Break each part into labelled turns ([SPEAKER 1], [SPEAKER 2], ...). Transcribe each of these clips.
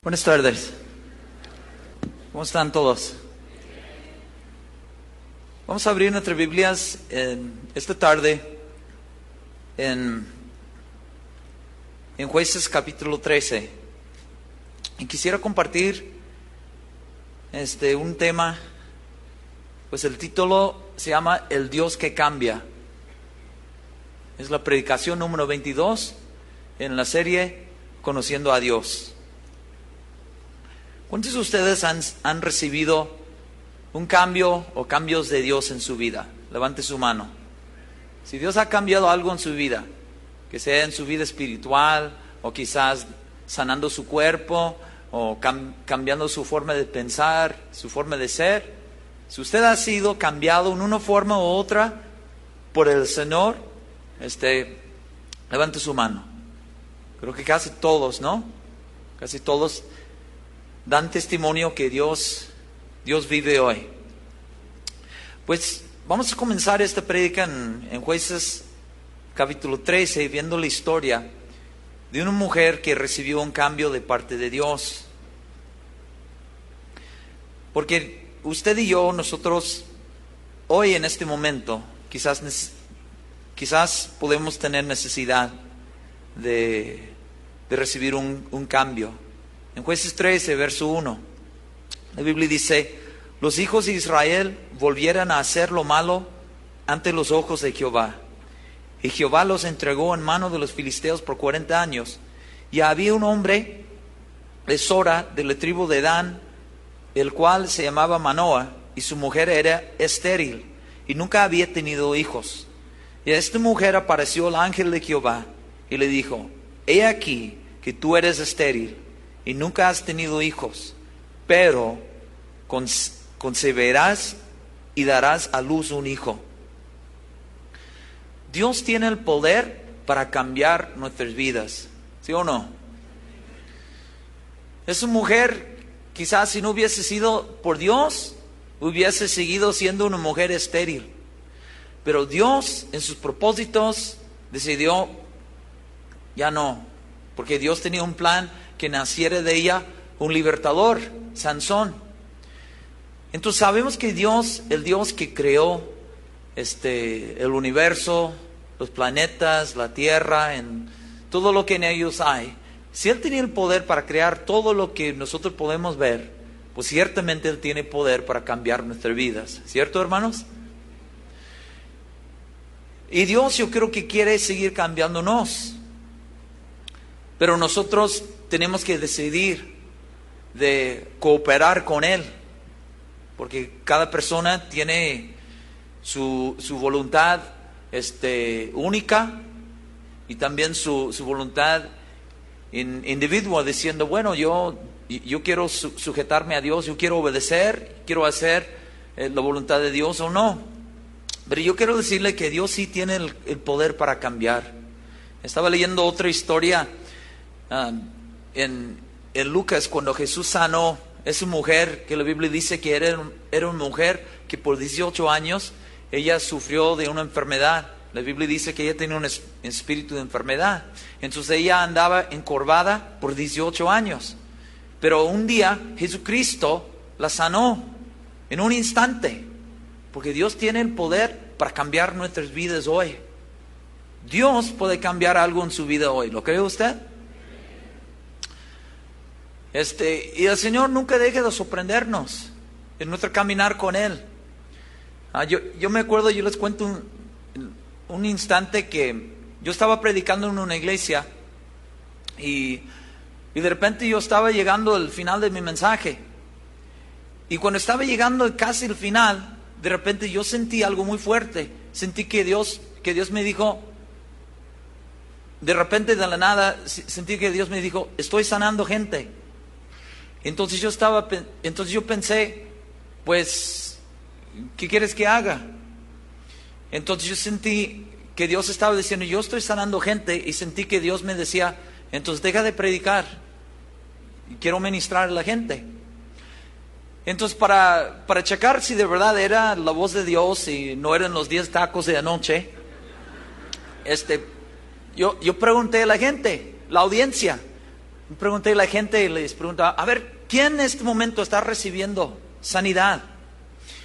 [SPEAKER 1] Buenas tardes. ¿Cómo están todos? Vamos a abrir nuestras Biblias esta tarde en Jueces capítulo 13. Y quisiera compartir un tema, pues el título se llama El Dios que cambia. Es la predicación número 22 en la serie Conociendo a Dios. ¿Cuántos de ustedes han recibido un cambio o cambios de Dios en su vida? Levante su mano. Si Dios ha cambiado algo en su vida, que sea en su vida espiritual, o quizás sanando su cuerpo, o cambiando su forma de pensar, su forma de ser. Si usted ha sido cambiado en una forma u otra por el Señor, levante su mano. Creo que casi todos, ¿no? Casi todos dan testimonio que Dios vive hoy. Pues vamos a comenzar esta prédica en Jueces capítulo 13, viendo la historia de una mujer que recibió un cambio de parte de Dios. Porque usted y yo, nosotros, hoy en este momento, quizás podemos tener necesidad de recibir un cambio. En Jueces 13, verso 1, la Biblia dice: los hijos de Israel volvieran a hacer lo malo ante los ojos de Jehová. Y Jehová los entregó en mano de los filisteos por 40 años. Y había un hombre de Sora, de la tribu de Dan, el cual se llamaba Manoah, y su mujer era estéril, y nunca había tenido hijos. Y a esta mujer apareció el ángel de Jehová, y le dijo: he aquí que tú eres estéril, y nunca has tenido hijos, pero concebirás y darás a luz un hijo. Dios tiene el poder para cambiar nuestras vidas, ¿sí o no? Esa mujer, quizás si no hubiese sido por Dios, hubiese seguido siendo una mujer estéril. Pero Dios, en sus propósitos, decidió ya no, porque Dios tenía un plan que naciera de ella un libertador, Sansón. Entonces sabemos que Dios, el Dios que creó el universo, los planetas, la tierra, en todo lo que en ellos hay, si Él tenía el poder para crear todo lo que nosotros podemos ver, pues ciertamente Él tiene poder para cambiar nuestras vidas, ¿cierto, hermanos? Y Dios, yo creo que quiere seguir cambiándonos, pero nosotros tenemos que decidir de cooperar con Él, porque cada persona tiene su voluntad única, y también su voluntad individual, diciendo: bueno, yo quiero sujetarme a Dios, yo quiero obedecer, quiero hacer la voluntad de Dios o no. Pero yo quiero decirle que Dios sí tiene el poder para cambiar. Estaba leyendo otra historia en Lucas, cuando Jesús sanó esa mujer que la Biblia dice que era una mujer que por 18 años ella sufrió de una enfermedad. La Biblia dice que ella tenía un espíritu de enfermedad. Entonces ella andaba encorvada por 18 años. Pero un día Jesucristo la sanó en un instante. Porque Dios tiene el poder para cambiar nuestras vidas hoy. Dios puede cambiar algo en su vida hoy. ¿Lo cree usted? Y el Señor nunca deja de sorprendernos en nuestro caminar con Él. Yo me acuerdo, yo les cuento un instante que yo estaba predicando en una iglesia y de repente yo estaba llegando al final de mi mensaje. Y cuando estaba llegando casi al final, de repente yo sentí algo muy fuerte. Sentí que Dios me dijo, de repente de la nada, sentí que Dios me dijo: estoy sanando gente. Entonces yo pensé, pues, ¿qué quieres que haga? Entonces yo sentí que Dios estaba diciendo: yo estoy sanando gente, y sentí que Dios me decía: entonces deja de predicar, quiero ministrar a la gente. Entonces para checar si de verdad era la voz de Dios y no eran los 10 tacos de anoche, yo pregunté a la gente, la audiencia: pregunté a la gente y les preguntaba, a ver, ¿quién en este momento está recibiendo sanidad?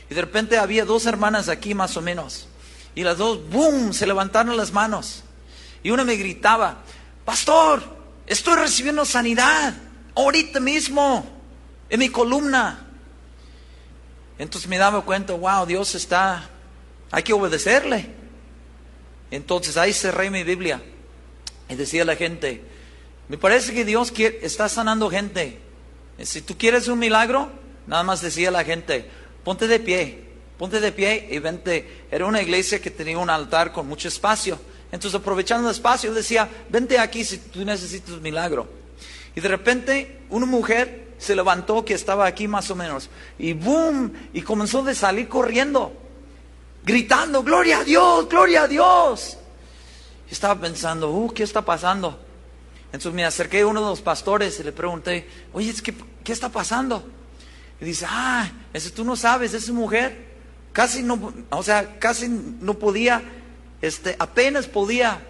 [SPEAKER 1] Y de repente había 2 hermanas aquí más o menos. Y las 2, ¡boom!, se levantaron las manos. Y una me gritaba, pastor, estoy recibiendo sanidad ahorita mismo en mi columna. Entonces me daba cuenta, wow, Dios está, hay que obedecerle. Entonces ahí cerré mi Biblia y decía a la gente, me parece que Dios está sanando gente. Si tú quieres un milagro, nada más decía a la gente, ponte de pie y vente. Era una iglesia que tenía un altar con mucho espacio. Entonces, aprovechando el espacio, decía, vente aquí si tú necesitas un milagro. Y de repente, una mujer se levantó que estaba aquí más o menos. Y boom, y comenzó a salir corriendo, gritando, gloria a Dios, gloria a Dios. Y estaba pensando, ¿qué está pasando? Entonces me acerqué a uno de los pastores y le pregunté, oye, ¿qué está pasando? Y dice, tú no sabes, esa mujer casi no podía, apenas podía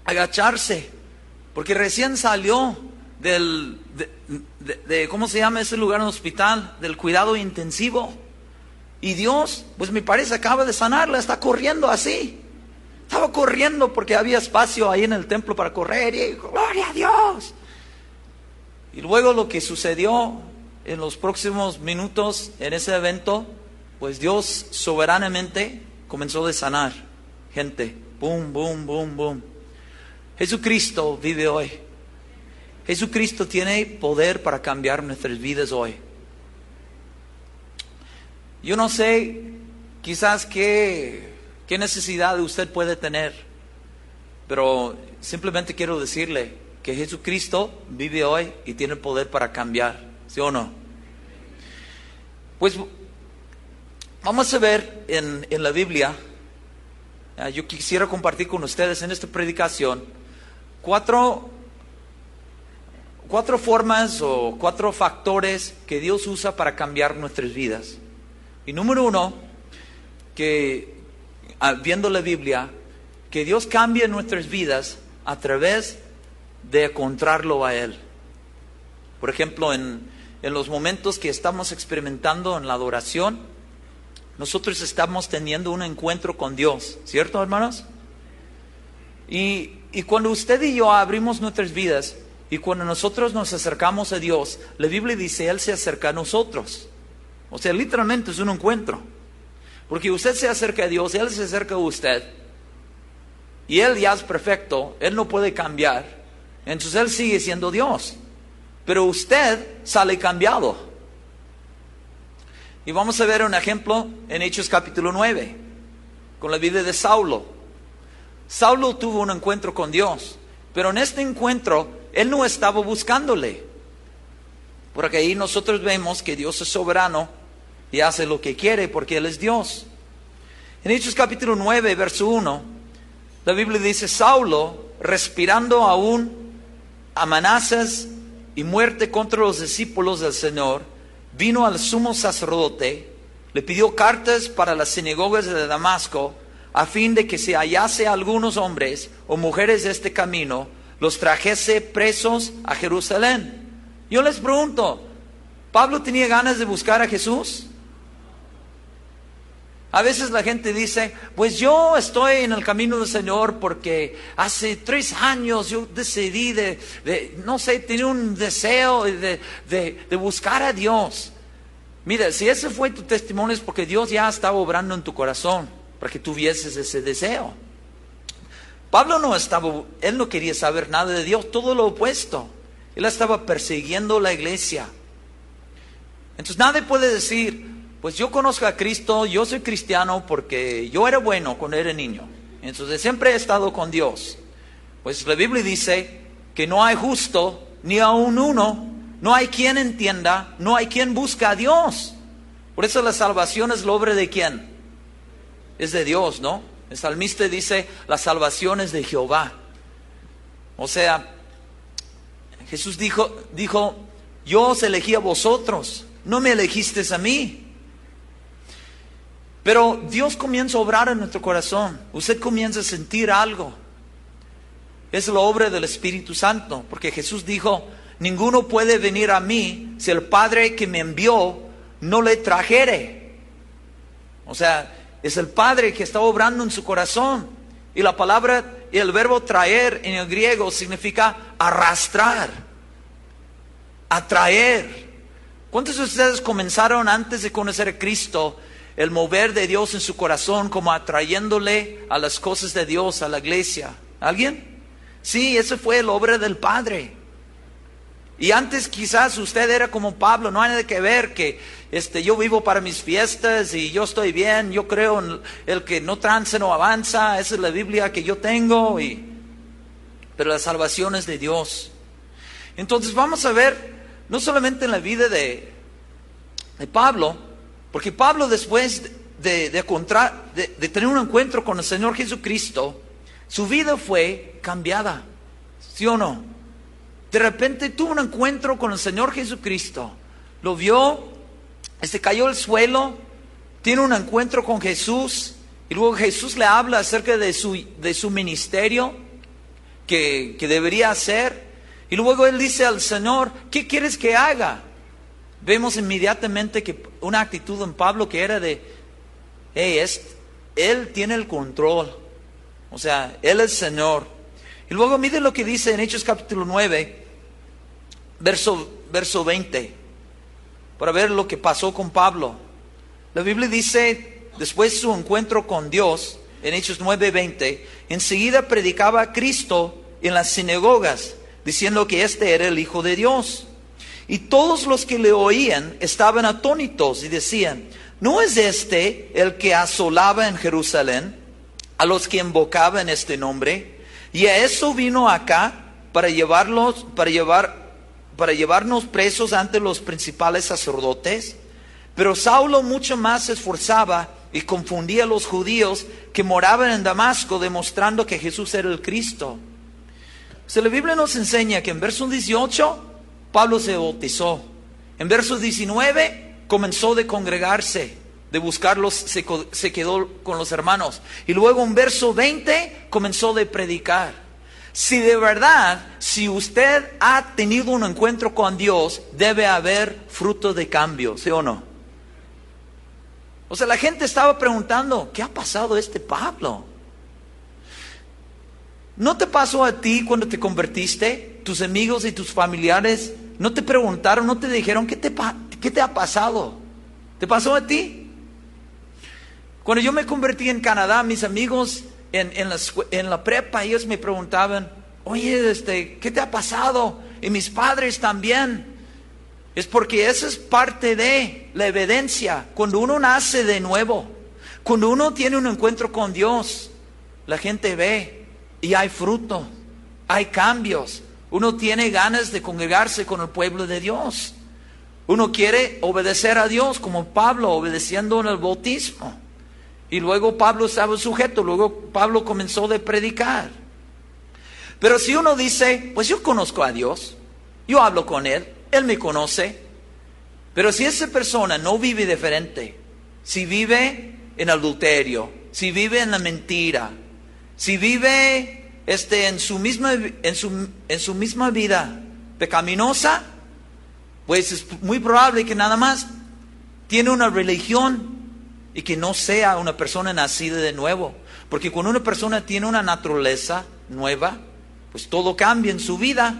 [SPEAKER 1] agacharse, porque recién salió de ¿cómo se llama ese lugar en el hospital? Del cuidado intensivo. Y Dios, pues me parece, acaba de sanarla, está corriendo así. Estaba corriendo porque había espacio ahí en el templo para correr y gloria a Dios. Y luego lo que sucedió en los próximos minutos en ese evento, pues Dios soberanamente comenzó a sanar gente. Boom, boom, boom, boom. Jesucristo vive hoy. Jesucristo tiene poder para cambiar nuestras vidas hoy. Yo no sé, quizás qué necesidad usted puede tener, pero simplemente quiero decirle que Jesucristo vive hoy y tiene poder para cambiar, ¿sí o no? Pues vamos a ver en la Biblia, yo quisiera compartir con ustedes en esta predicación cuatro formas o 4 factores que Dios usa para cambiar nuestras vidas. Y número 1, que viendo la Biblia, que Dios cambie nuestras vidas a través de encontrarlo a Él. Por ejemplo, en los momentos que estamos experimentando en la adoración, nosotros estamos teniendo un encuentro con Dios, ¿cierto, hermanos? Y cuando usted y yo abrimos nuestras vidas y cuando nosotros nos acercamos a Dios, la Biblia dice, Él se acerca a nosotros. O sea, literalmente es un encuentro. Porque usted se acerca a Dios, Él se acerca a usted. Y Él ya es perfecto, Él no puede cambiar. Entonces Él sigue siendo Dios. Pero usted sale cambiado. Y vamos a ver un ejemplo en Hechos capítulo 9, con la vida de Saulo. Saulo tuvo un encuentro con Dios, pero en este encuentro él no estaba buscándole. Porque ahí nosotros vemos que Dios es soberano y hace lo que quiere porque Él es Dios. En Hechos capítulo 9, verso 1, la Biblia dice, Saulo, respirando aún amenazas y muerte contra los discípulos del Señor, vino al sumo sacerdote, le pidió cartas para las sinagogas de Damasco, a fin de que se hallase algunos hombres o mujeres de este camino, los trajese presos a Jerusalén. Yo les pregunto, ¿Pablo tenía ganas de buscar a Jesús? A veces la gente dice, pues yo estoy en el camino del Señor porque hace 3 años yo decidí no sé, tenía un deseo de buscar a Dios. Mira, si ese fue tu testimonio es porque Dios ya estaba obrando en tu corazón para que tuvieses ese deseo. Pablo él no quería saber nada de Dios, todo lo opuesto. Él estaba persiguiendo la iglesia. Entonces nadie puede decir, pues yo conozco a Cristo, yo soy cristiano porque yo era bueno cuando era niño. Entonces siempre he estado con Dios. Pues la Biblia dice que no hay justo ni aun uno, no hay quien entienda, no hay quien busca a Dios. Por eso la salvación es la obra de ¿quién? Es de Dios, ¿no? El salmista dice, la salvación es de Jehová. O sea, Jesús dijo, yo os elegí a vosotros, no me elegisteis a mí. Pero Dios comienza a obrar en nuestro corazón. Usted comienza a sentir algo. Es la obra del Espíritu Santo. Porque Jesús dijo, ninguno puede venir a mí si el Padre que me envió no le trajere. O sea, es el Padre que está obrando en su corazón. Y la palabra, y el verbo traer en el griego significa arrastrar, atraer. ¿Cuántos de ustedes comenzaron antes de conocer a Cristo el mover de Dios en su corazón como atrayéndole a las cosas de Dios, a la iglesia? ¿Alguien? Sí, esa fue la obra del Padre. Y antes quizás usted era como Pablo, no hay nada que ver que yo vivo para mis fiestas y yo estoy bien, yo creo en el que no tranza no avanza, esa es la Biblia que yo tengo, pero la salvación es de Dios. Entonces vamos a ver, no solamente en la vida de Pablo, porque Pablo después de tener un encuentro con el Señor Jesucristo, su vida fue cambiada, ¿sí o no? De repente tuvo un encuentro con el Señor Jesucristo, lo vio, cayó al suelo, tiene un encuentro con Jesús, y luego Jesús le habla acerca de su ministerio que debería hacer, y luego él dice al Señor, ¿qué quieres que haga? Vemos inmediatamente que una actitud en Pablo que era de, él tiene el control, o sea, él es Señor. Y luego mire lo que dice en Hechos capítulo 9, verso 20, para ver lo que pasó con Pablo. La Biblia dice, después de su encuentro con Dios, en Hechos 9:20, enseguida predicaba a Cristo en las sinagogas, diciendo que este era el Hijo de Dios. Y todos los que le oían estaban atónitos y decían, ¿no es este el que asolaba en Jerusalén a los que invocaban este nombre? Y a eso vino acá para llevarnos presos ante los principales sacerdotes. Pero Saulo mucho más se esforzaba y confundía a los judíos que moraban en Damasco, demostrando que Jesús era el Cristo. O sea, la Biblia nos enseña que en verso 18 Pablo se bautizó. En verso 19 comenzó de congregarse, de buscarlos, se quedó con los hermanos. Y luego en verso 20 comenzó de predicar. Si de verdad, si usted ha tenido un encuentro con Dios, debe haber fruto de cambio, ¿sí o no? O sea, la gente estaba preguntando, ¿qué ha pasado a este Pablo? ¿No te pasó a ti cuando te convertiste? Tus amigos y tus familiares no te preguntaron, no te dijeron, ¿qué te ha pasado? ¿Te pasó a ti? Cuando yo me convertí en Canadá, mis amigos en la prepa, ellos me preguntaban, oye, ¿qué te ha pasado? Y mis padres también. Es porque esa es parte de la evidencia. Cuando uno nace de nuevo, cuando uno tiene un encuentro con Dios, la gente ve y hay fruto, hay cambios. Uno tiene ganas de congregarse con el pueblo de Dios. Uno quiere obedecer a Dios como Pablo, obedeciendo en el bautismo. Y luego Pablo estaba sujeto, luego Pablo comenzó de predicar. Pero si uno dice, pues yo conozco a Dios, yo hablo con Él, Él me conoce. Pero si esa persona no vive diferente, si vive en adulterio, si vive en la mentira, si vive en su misma vida pecaminosa, pues es muy probable que nada más tiene una religión y que no sea una persona nacida de nuevo. Porque cuando una persona tiene una naturaleza nueva, pues todo cambia en su vida.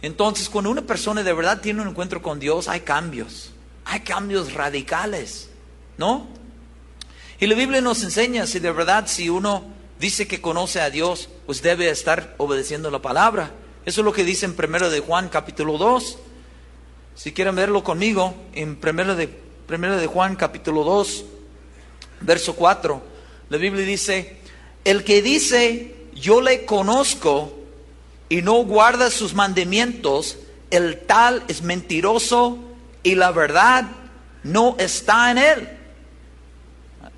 [SPEAKER 1] Entonces, cuando una persona de verdad tiene un encuentro con Dios, hay cambios radicales, ¿no? Y la Biblia nos enseña, si de verdad, si uno dice que conoce a Dios, pues debe estar obedeciendo la palabra. Eso es lo que dice en 1 de Juan capítulo 2. Si quieren verlo conmigo, en 1 de Juan capítulo 2, verso 4, la Biblia dice, el que dice, yo le conozco, y no guarda sus mandamientos, el tal es mentiroso y la verdad no está en él.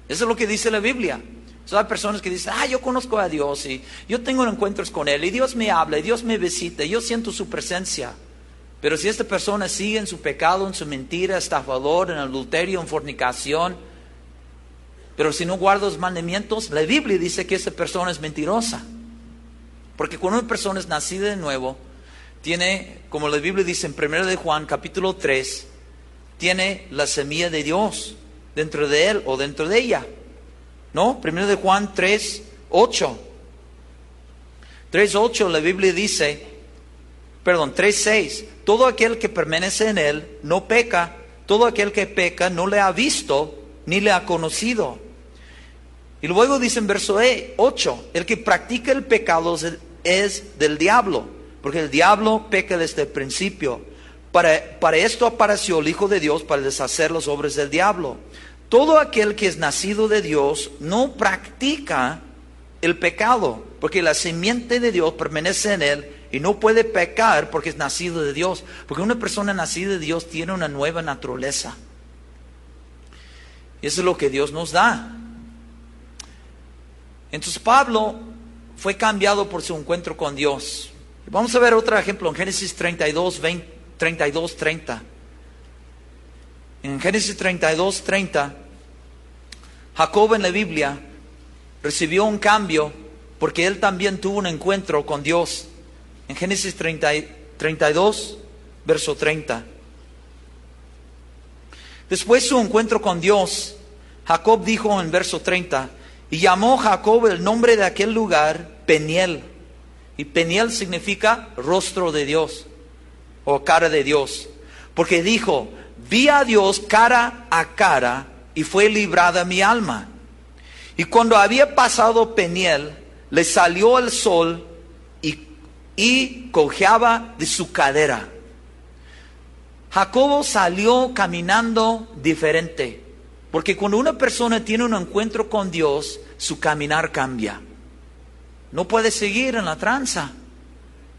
[SPEAKER 1] Eso es lo que dice la Biblia. Hay personas que dicen, yo conozco a Dios y yo tengo encuentros con Él y Dios me habla y Dios me visita y yo siento su presencia. Pero si esta persona sigue en su pecado, en su mentira, estafador, en adulterio, en fornicación, pero si no guarda los mandamientos, la Biblia dice que esa persona es mentirosa. Porque cuando una persona es nacida de nuevo, tiene, como la Biblia dice en 1 de Juan capítulo 3, tiene la semilla de Dios dentro de él o dentro de ella. ¿No? 1 de Juan 3:8. 3:8 la Biblia dice, 3:6. Todo aquel que permanece en él no peca. Todo aquel que peca no le ha visto ni le ha conocido. Y luego dice en verso 8, el que practica el pecado es del diablo, porque el diablo peca desde el principio. Para esto apareció el Hijo de Dios, para deshacer las obras del diablo. Todo aquel que es nacido de Dios no practica el pecado, porque la simiente de Dios permanece en él y no puede pecar porque es nacido de Dios. Porque una persona nacida de Dios tiene una nueva naturaleza. Y eso es lo que Dios nos da. Entonces Pablo fue cambiado por su encuentro con Dios. Vamos a ver otro ejemplo en Génesis 32:30. En Génesis 32:30, Jacob en la Biblia recibió un cambio porque él también tuvo un encuentro con Dios. En Génesis 32, verso 30. Después de su encuentro con Dios, Jacob dijo en verso 30, y llamó Jacob el nombre de aquel lugar Peniel. Y Peniel significa rostro de Dios o cara de Dios. Porque dijo, vi a Dios cara a cara y fue librada mi alma. Y cuando había pasado Peniel, le salió el sol y cojeaba de su cadera. Jacobo salió caminando diferente. Porque cuando una persona tiene un encuentro con Dios, su caminar cambia. No puede seguir en la tranza.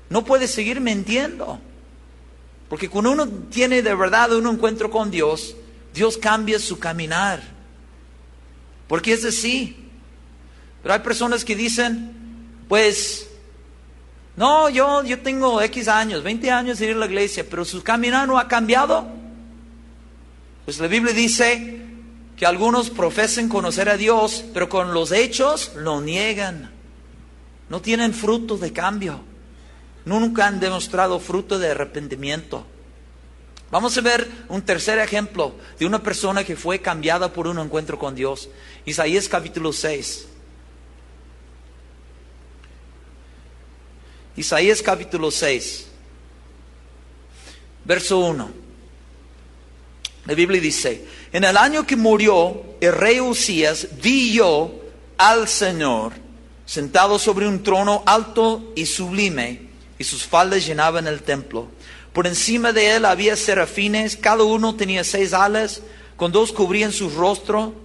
[SPEAKER 1] No puede seguir mintiendo. Porque cuando uno tiene de verdad un encuentro con Dios, Dios cambia su caminar. Porque es así. Pero hay personas que dicen, pues, no, yo tengo X años, 20 años de ir a la iglesia, pero su caminar no ha cambiado. Pues la Biblia dice que algunos profesan conocer a Dios, pero con los hechos lo niegan. No tienen fruto de cambio. Nunca han demostrado fruto de arrepentimiento. Vamos a ver un tercer ejemplo de una persona que fue cambiada por un encuentro con Dios. Isaías capítulo 6. Isaías capítulo 6, verso 1. La Biblia dice, en el año que murió el rey Usías, vi yo al Señor sentado sobre un trono alto y sublime, y sus faldas llenaban el templo. Por encima de él había serafines, cada uno tenía 6 alas, con 2 cubrían su rostro,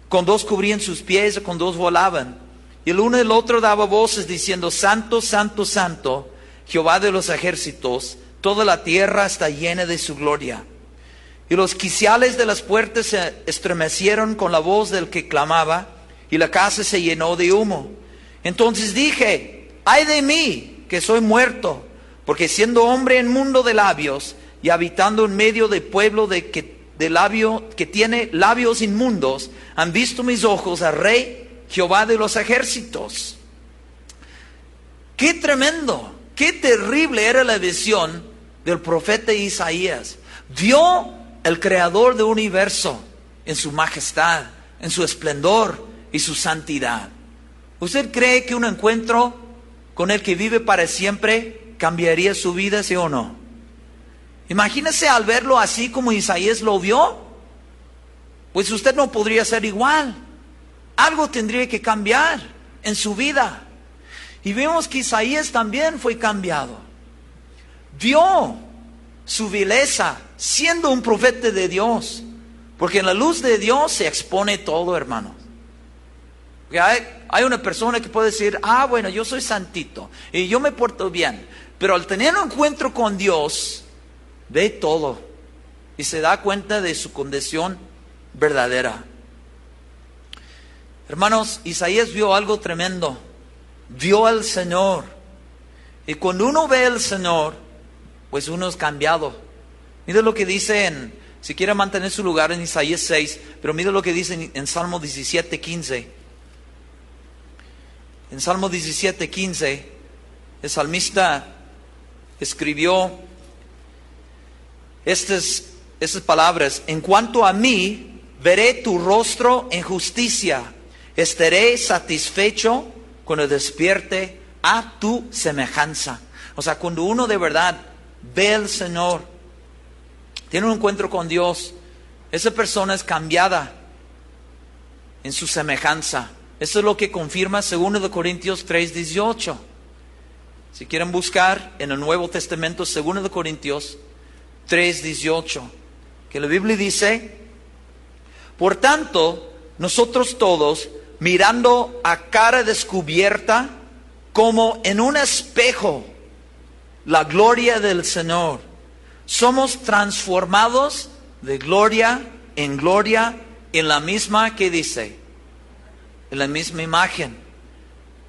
[SPEAKER 1] con 2 cubrían sus pies, con 2 volaban. Y el uno y el otro daba voces diciendo, Santo, Santo, Santo, Jehová de los ejércitos, toda la tierra está llena de su gloria. Y los quiciales de las puertas se estremecieron con la voz del que clamaba, y la casa se llenó de humo. Entonces dije, ay de mí, que soy muerto, porque siendo hombre en mundo de labios, y habitando en medio de pueblo que tiene labios inmundos, han visto mis ojos al Rey Jehová de los ejércitos. Qué tremendo, qué terrible era la visión del profeta Isaías. Vio el creador del universo en su majestad, en su esplendor y su santidad. ¿Usted cree que un encuentro con el que vive para siempre cambiaría su vida, sí o no? Imagínese al verlo así como Isaías lo vio. Pues usted no podría ser igual. Algo tendría que cambiar en su vida. Y vemos que Isaías también fue cambiado. Vio su vileza siendo un profeta de Dios. Porque en la luz de Dios se expone todo, hermanos. Hay una persona que puede decir, bueno, yo soy santito y yo me porto bien. Pero al tener un encuentro con Dios, ve todo y se da cuenta de su condición verdadera. Hermanos, Isaías vio algo tremendo. Vio al Señor. Y cuando uno ve al Señor, pues uno es cambiado. Mira lo que dice si quiere mantener su lugar en Isaías 6, pero mira lo que dice en Salmo 17:15. En Salmo 17:15, el salmista escribió estas palabras: en cuanto a mí, veré tu rostro en justicia, estaré satisfecho cuando despierte a tu semejanza. O sea, cuando uno de verdad ve al Señor, tiene un encuentro con Dios, esa persona es cambiada en su semejanza. Eso es lo que confirma 2 Corintios 3:18. Si quieren buscar en el Nuevo Testamento, 2 Corintios 3:18, que la Biblia dice: por tanto, nosotros todos, mirando a cara descubierta, como en un espejo, la gloria del Señor, somos transformados de gloria en la misma, ¿qué dice? En la misma imagen,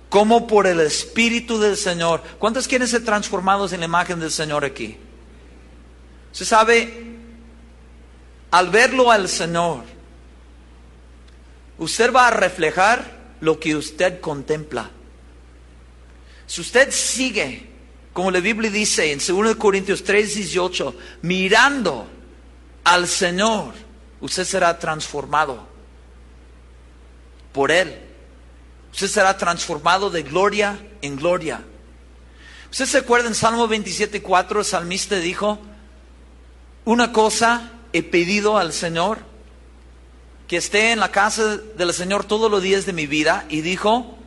[SPEAKER 1] como por el Espíritu del Señor. ¿Cuántos quieren ser transformados en la imagen del Señor aquí? Se sabe, al verlo al Señor, usted va a reflejar lo que usted contempla. Si usted sigue, como la Biblia dice en 2 Corintios 3:18, mirando al Señor, usted será transformado por Él. Usted será transformado de gloria en gloria. ¿Usted se acuerda en Salmo 27:4, el salmista dijo: una cosa he pedido al Señor, que esté en la casa del Señor todos los días de mi vida, y dijo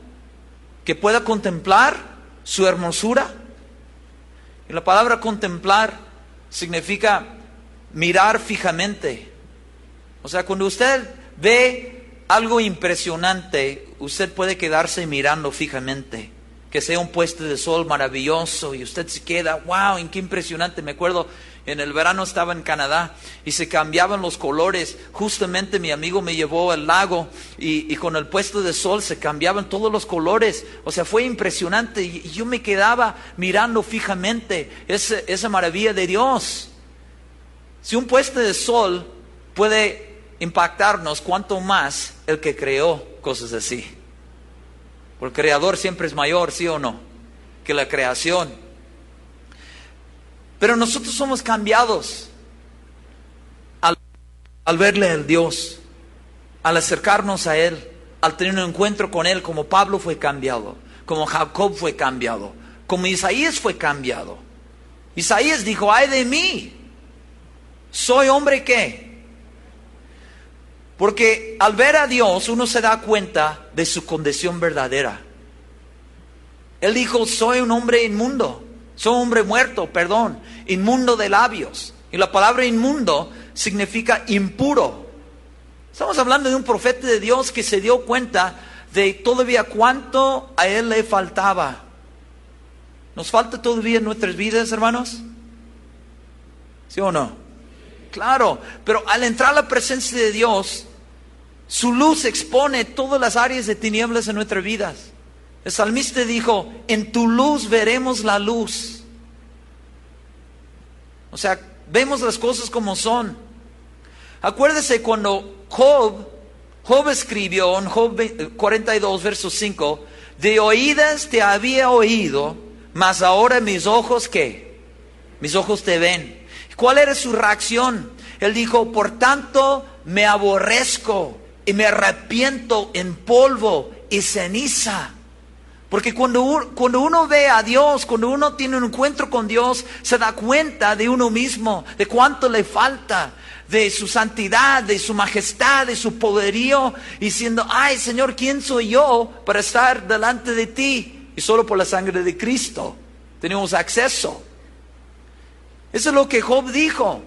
[SPEAKER 1] que pueda contemplar su hermosura? Y la palabra contemplar significa mirar fijamente. O sea, cuando usted ve algo impresionante, usted puede quedarse mirando fijamente. Que sea un puesto de sol maravilloso y usted se queda, wow, qué impresionante. Me acuerdo, en el verano estaba en Canadá y se cambiaban los colores. Justamente mi amigo me llevó al lago y con el puesto de sol se cambiaban todos los colores. O sea, fue impresionante y yo me quedaba mirando fijamente esa maravilla de Dios. Si un puesto de sol puede impactarnos, cuánto más el que creó cosas así. Porque el creador siempre es mayor, ¿sí o no?, que la creación. Pero nosotros somos cambiados al verle al Dios, al acercarnos a Él, al tener un encuentro con Él, como Pablo fue cambiado, como Jacob fue cambiado, como Isaías fue cambiado. Isaías dijo: ay de mí, soy hombre ¿qué? Porque al ver a Dios uno se da cuenta de su condición verdadera. Él dijo: soy un hombre inmundo, soy un hombre muerto, inmundo de labios. Y la palabra inmundo significa impuro. Estamos hablando de un profeta de Dios que se dio cuenta de todavía cuánto a él le faltaba. ¿Nos falta todavía en nuestras vidas, hermanos? ¿Sí o no? Claro, pero al entrar a la presencia de Dios, su luz expone todas las áreas de tinieblas en nuestras vidas. El salmista dijo: en tu luz veremos la luz. O sea, vemos las cosas como son. Acuérdese cuando Job escribió en Job 42, verso 5: de oídas te había oído, mas ahora mis ojos ¿qué? Mis ojos te ven. ¿Cuál era su reacción? Él dijo: por tanto me aborrezco y me arrepiento en polvo y ceniza. Porque cuando uno ve a Dios, cuando uno tiene un encuentro con Dios, se da cuenta de uno mismo, de cuánto le falta, de su santidad, de su majestad, de su poderío, diciendo: ay Señor, ¿quién soy yo para estar delante de ti? Y solo por la sangre de Cristo tenemos acceso. Eso es lo que Job dijo.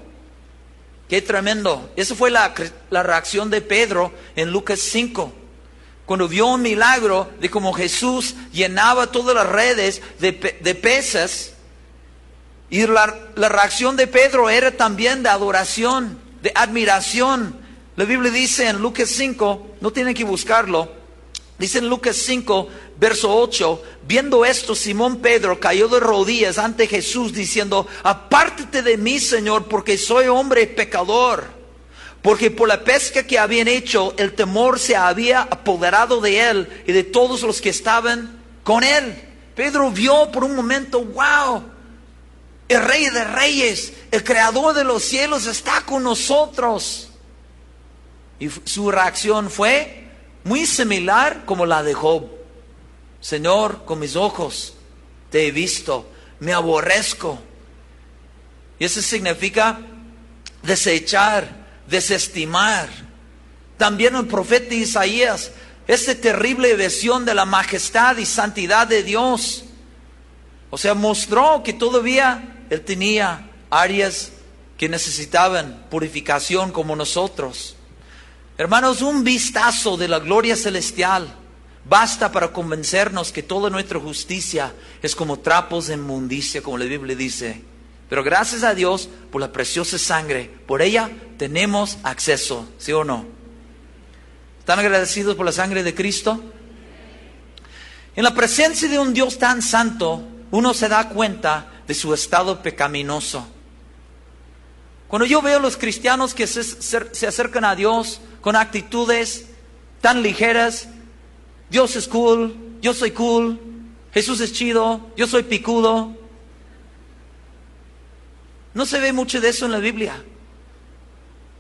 [SPEAKER 1] Qué tremendo. Esa fue la reacción de Pedro en Lucas 5. Cuando vio un milagro de cómo Jesús llenaba todas las redes de peces. Y la reacción de Pedro era también de adoración, de admiración. La Biblia dice en Lucas 5, no tienen que buscarlo, dice en Lucas 5, verso 8: viendo esto, Simón Pedro cayó de rodillas ante Jesús diciendo: apártate de mí, Señor, porque soy hombre pecador. Porque por la pesca que habían hecho, el temor se había apoderado de él y de todos los que estaban con él. Pedro vio por un momento: wow, El Rey de Reyes, el Creador de los cielos está con nosotros. Y su reacción fue muy similar como la de Job. Señor, con mis ojos te he visto, me aborrezco. Y eso significa desechar, desestimar. También el profeta Isaías, esta terrible visión de la majestad y santidad de Dios, o sea, mostró que todavía Él tenía áreas que necesitaban purificación como nosotros. Hermanos, un vistazo de la gloria celestial basta para convencernos que toda nuestra justicia es como trapos de inmundicia, como la Biblia dice. Pero gracias a Dios por la preciosa sangre, por ella tenemos acceso, ¿sí o no? ¿Están agradecidos por la sangre de Cristo? En la presencia de un Dios tan santo, uno se da cuenta de su estado pecaminoso. Cuando yo veo a los cristianos que se acercan a Dios con actitudes tan ligeras, Dios es cool, yo soy cool, Jesús es chido, yo soy picudo. No se ve mucho de eso en la Biblia.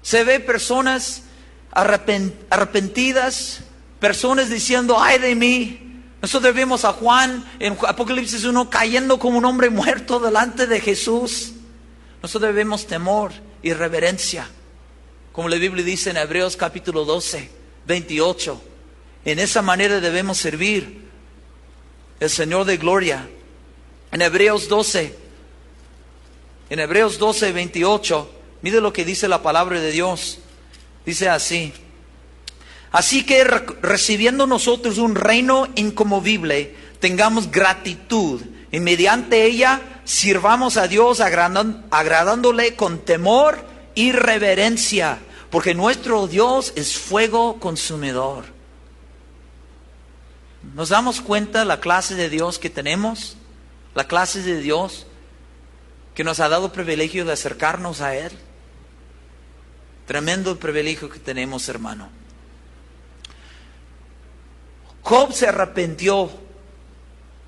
[SPEAKER 1] Se ve personas arrepentidas, personas diciendo, ay de mí. Nosotros vemos a Juan en Apocalipsis 1 cayendo como un hombre muerto delante de Jesús. Nosotros vemos temor y reverencia, como la Biblia dice en Hebreos capítulo 12, 28. En esa manera debemos servir al Señor de gloria. En Hebreos 12, 28, mire lo que dice la palabra de Dios. Dice así: así que recibiendo nosotros un reino inconmovible, tengamos gratitud y mediante ella sirvamos a Dios agradándole con temor y reverencia, porque nuestro Dios es fuego consumidor. ¿Nos damos cuenta la clase de Dios que tenemos? La clase de Dios que nos ha dado el privilegio de acercarnos a Él. Tremendo el privilegio que tenemos, hermano. Job se arrepintió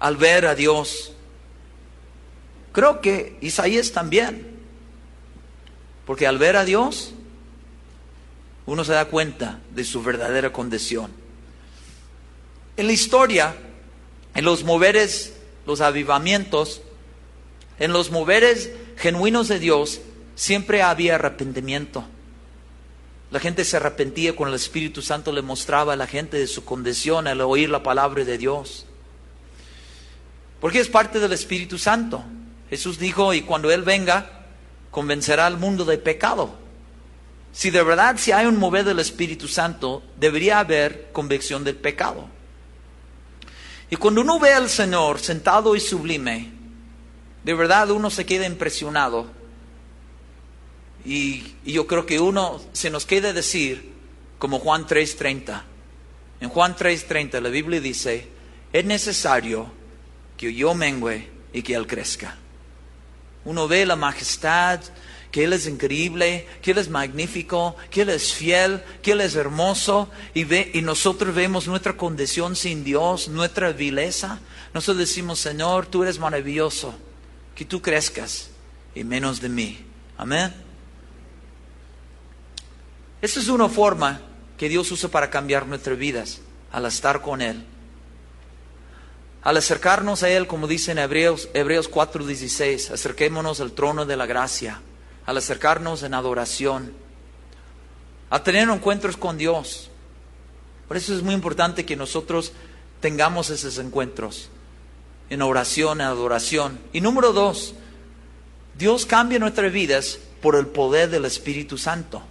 [SPEAKER 1] al ver a Dios. Creo que Isaías también. Porque al ver a Dios, uno se da cuenta de su verdadera condición. En la historia, en los moveres, los avivamientos, en los moveres genuinos de Dios, siempre había arrepentimiento. La gente se arrepentía cuando el Espíritu Santo le mostraba a la gente de su condición al oír la palabra de Dios. Porque es parte del Espíritu Santo. Jesús dijo, y cuando Él venga, convencerá al mundo de pecado. Si de verdad si hay un mover del Espíritu Santo, debería haber convicción del pecado. Y cuando uno ve al Señor sentado y sublime, de verdad uno se queda impresionado. Y yo creo que uno se nos queda decir, como Juan 3:30. En Juan 3:30 la Biblia dice, es necesario que yo mengüe y que Él crezca. Uno ve la majestad, que Él es increíble, que Él es magnífico, que Él es fiel, que Él es hermoso, y nosotros vemos nuestra condición sin Dios, nuestra vileza. Nosotros decimos, Señor, tú eres maravilloso, que tú crezcas y menos de mí. Amén. Esa es una forma que Dios usa para cambiar nuestras vidas, al estar con Él. Al acercarnos a Él, como dice en Hebreos 4:16, acerquémonos al trono de la gracia, al acercarnos en adoración, a tener encuentros con Dios. Por eso es muy importante que nosotros tengamos esos encuentros, en oración, en adoración. Y número 2, Dios cambia nuestras vidas por el poder del Espíritu Santo.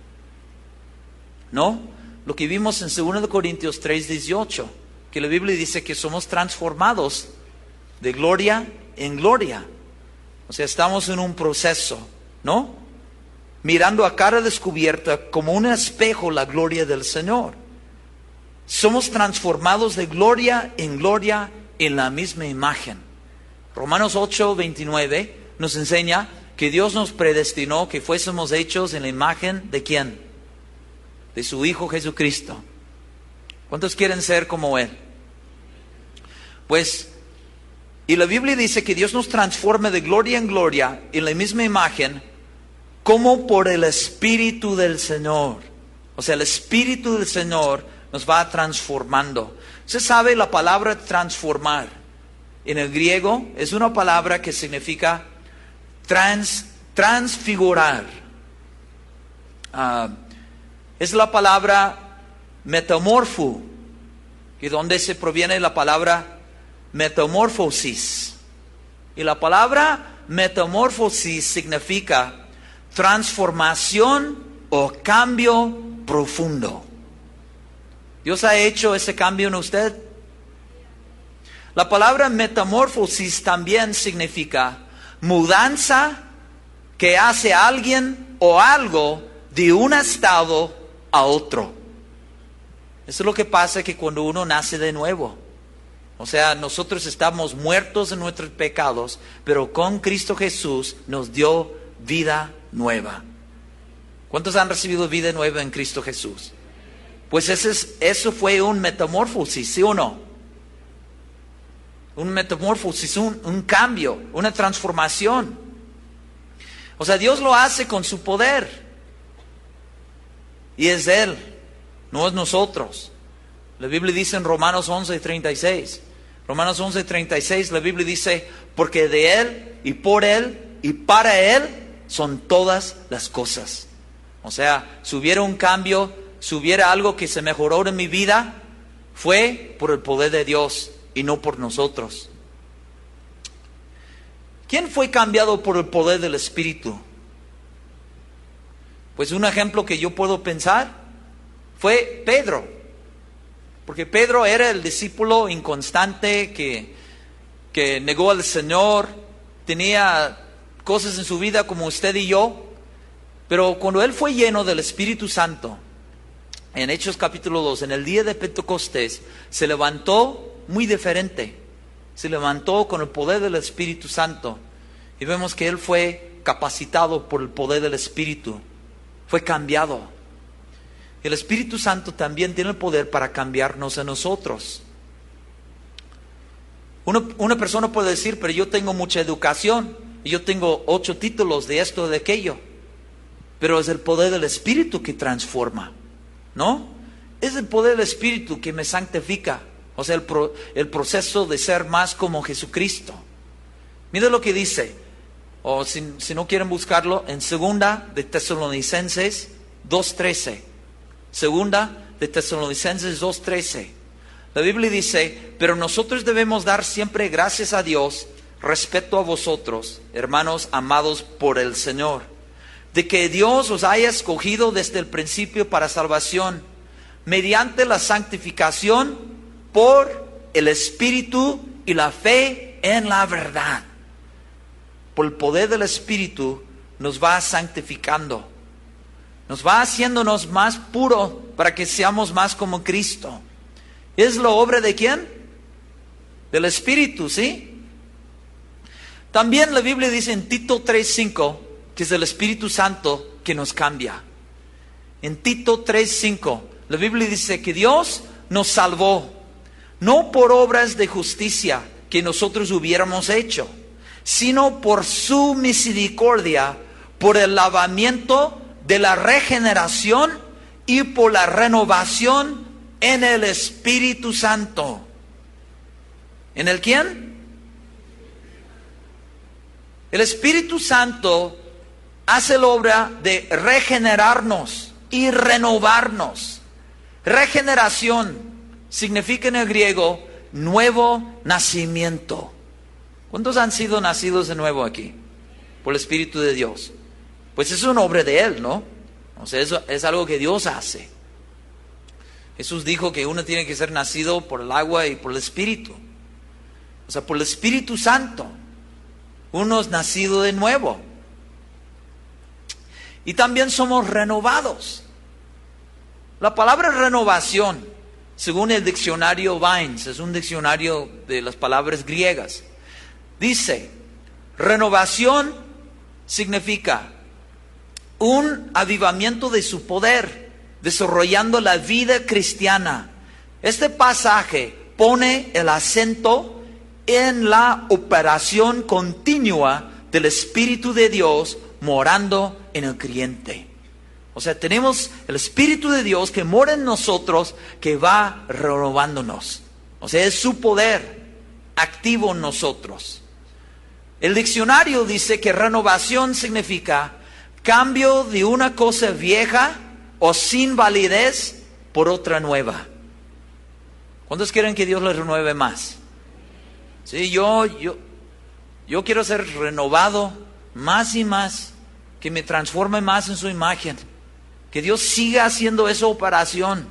[SPEAKER 1] ¿No? Lo que vimos en 2 Corintios 3:18, que la Biblia dice que somos transformados de gloria en gloria. O sea, estamos en un proceso, ¿no? Mirando a cara descubierta como un espejo la gloria del Señor. Somos transformados de gloria en la misma imagen. Romanos 8:29 nos enseña que Dios nos predestinó que fuésemos hechos en la imagen ¿de quién? De su Hijo Jesucristo. ¿Cuántos quieren ser como Él? Pues Y la Biblia dice que Dios nos transforma de gloria en gloria en la misma imagen, como por el Espíritu del Señor. O sea, el Espíritu del Señor nos va transformando. Usted sabe la palabra transformar. En el griego es una palabra que significa transfigurar. Es la palabra metamorfo, y donde se proviene la palabra metamorfosis. Y la palabra metamorfosis significa transformación o cambio profundo. ¿Dios ha hecho ese cambio en usted? La palabra metamorfosis también significa mudanza que hace alguien o algo de un estado a otro. Eso es lo que pasa que cuando uno nace de nuevo. O sea, nosotros estamos muertos en nuestros pecados, pero con Cristo Jesús nos dio vida nueva. ¿Cuántos han recibido vida nueva en Cristo Jesús? Pues eso fue un metamorfosis, ¿sí o no? Un metamorfosis, un cambio, una transformación. O sea, Dios lo hace con su poder. Y es Él, no es nosotros. La Biblia dice en Romanos 11:36. Romanos 11:36, la Biblia dice, porque de Él y por Él y para Él son todas las cosas. O sea, si hubiera un cambio, si hubiera algo que se mejoró en mi vida, fue por el poder de Dios y no por nosotros. ¿Quién fue cambiado por el poder del Espíritu? Pues un ejemplo que yo puedo pensar fue Pedro. Porque Pedro era el discípulo inconstante que negó al Señor, tenía cosas en su vida como usted y yo, pero cuando él fue lleno del Espíritu Santo, en Hechos capítulo 2, en el día de Pentecostés, se levantó muy diferente, se levantó con el poder del Espíritu Santo, y vemos que él fue capacitado por el poder del Espíritu, fue cambiado. El Espíritu Santo también tiene el poder para cambiarnos a nosotros. Una persona puede decir, pero yo tengo mucha educación, y yo tengo 8 títulos de esto o de aquello. Pero es el poder del Espíritu que transforma, ¿no? Es el poder del Espíritu que me santifica. O sea, el proceso de ser más como Jesucristo. Mira lo que dice, o si no quieren buscarlo, en 2 de Tesalonicenses 2:13. Segunda de Tesalonicenses 2:13. La Biblia dice, pero nosotros debemos dar siempre gracias a Dios respecto a vosotros, hermanos amados por el Señor, de que Dios os haya escogido desde el principio para salvación, mediante la santificación por el Espíritu y la fe en la verdad. Por el poder del Espíritu nos va santificando. Nos va haciéndonos más puros para que seamos más como Cristo. ¿Es la obra de quién? Del Espíritu, ¿sí? También la Biblia dice en Tito 3:5 que es el Espíritu Santo que nos cambia. En Tito 3:5 la Biblia dice que Dios nos salvó, no por obras de justicia que nosotros hubiéramos hecho, sino por su misericordia, por el lavamiento de la regeneración y por la renovación en el Espíritu Santo. ¿En el quién? El Espíritu Santo hace la obra de regenerarnos y renovarnos. Regeneración significa en el griego nuevo nacimiento. ¿Cuántos han sido nacidos de nuevo aquí? Por el Espíritu de Dios. Pues es una obra de Él, ¿no? O sea, eso es algo que Dios hace. Jesús dijo que uno tiene que ser nacido por el agua y por el Espíritu. O sea, por el Espíritu Santo. Uno es nacido de nuevo. Y también somos renovados. La palabra renovación, según el diccionario Vines, es un diccionario de las palabras griegas. Dice, renovación significa un avivamiento de su poder, desarrollando la vida cristiana. Este pasaje pone el acento en la operación continua del Espíritu de Dios morando en el creyente. O sea, tenemos el Espíritu de Dios que mora en nosotros, que va renovándonos. O sea, es su poder activo en nosotros. El diccionario dice que renovación significa cambio de una cosa vieja o sin validez por otra nueva. ¿Cuántos quieren que Dios les renueve más? Sí, yo quiero ser renovado más y más, que me transforme más en su imagen. Que Dios siga haciendo esa operación,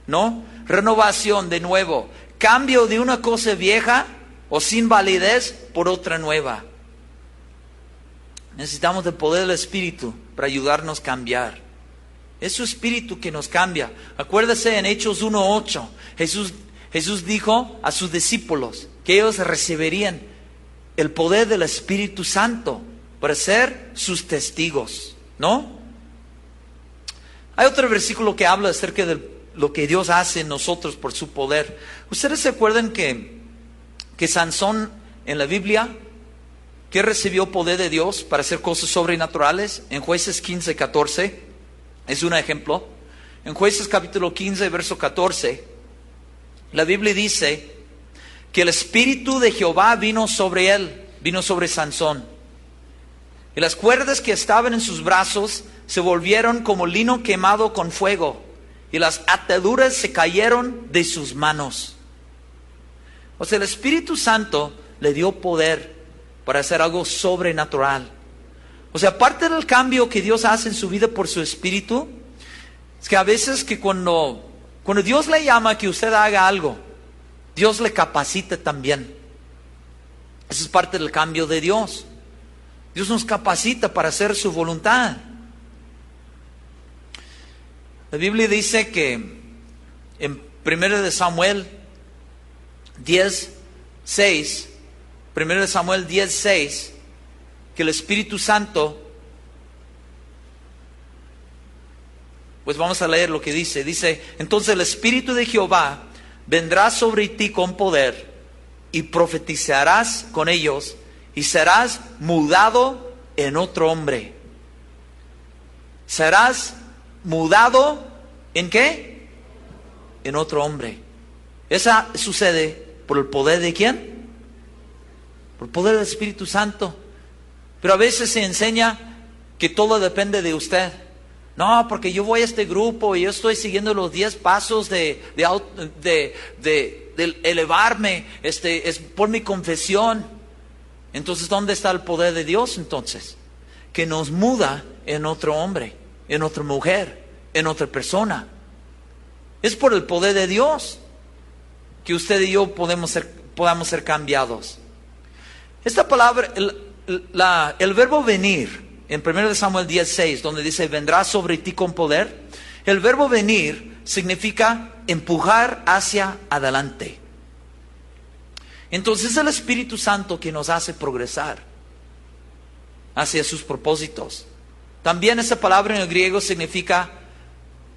[SPEAKER 1] ¿no? Renovación de nuevo, cambio de una cosa vieja o sin validez por otra nueva. Necesitamos el poder del Espíritu para ayudarnos a cambiar. Es su Espíritu que nos cambia. Acuérdese en Hechos 1:8, Jesús dijo a sus discípulos que ellos recibirían el poder del Espíritu Santo para ser sus testigos, ¿no? Hay otro versículo que habla acerca de lo que Dios hace en nosotros por su poder. ¿Ustedes se acuerdan que Sansón en la Biblia, que recibió poder de Dios para hacer cosas sobrenaturales? En Jueces 15:14 es un ejemplo. En Jueces capítulo 15, verso 14, la Biblia dice que el Espíritu de Jehová vino sobre él, vino sobre Sansón. Y las cuerdas que estaban en sus brazos se volvieron como lino quemado con fuego, y las ataduras se cayeron de sus manos. O sea, el Espíritu Santo le dio poder para hacer algo sobrenatural. O sea, parte del cambio que Dios hace en su vida por su Espíritu, es que a veces que cuando Dios le llama a que usted haga algo, Dios le capacita también. Eso es parte del cambio de Dios. Dios nos capacita para hacer su voluntad. La Biblia dice que en 1 de Samuel 10:6, 1 de Samuel 10:6, que el Espíritu Santo, pues vamos a leer lo que dice. Dice, entonces el Espíritu de Jehová vendrá sobre ti con poder, y profetizarás con ellos, y serás mudado en otro hombre. Serás mudado ¿en qué? En otro hombre. Esa sucede por el poder de ¿quién? Por el poder del Espíritu Santo. Pero a veces se enseña que todo depende de usted. No, porque yo voy a este grupo y yo estoy siguiendo los 10 pasos de elevarme, es por mi confesión. Entonces, ¿dónde está el poder de Dios entonces? Que nos muda en otro hombre, en otra mujer, en otra persona. Es por el poder de Dios que usted y yo podamos ser cambiados. Esta palabra, el verbo venir, en 1 Samuel 10:6, donde dice, vendrá sobre ti con poder, el verbo venir significa empujar hacia adelante. Entonces es el Espíritu Santo que nos hace progresar hacia sus propósitos. También esa palabra en el griego significa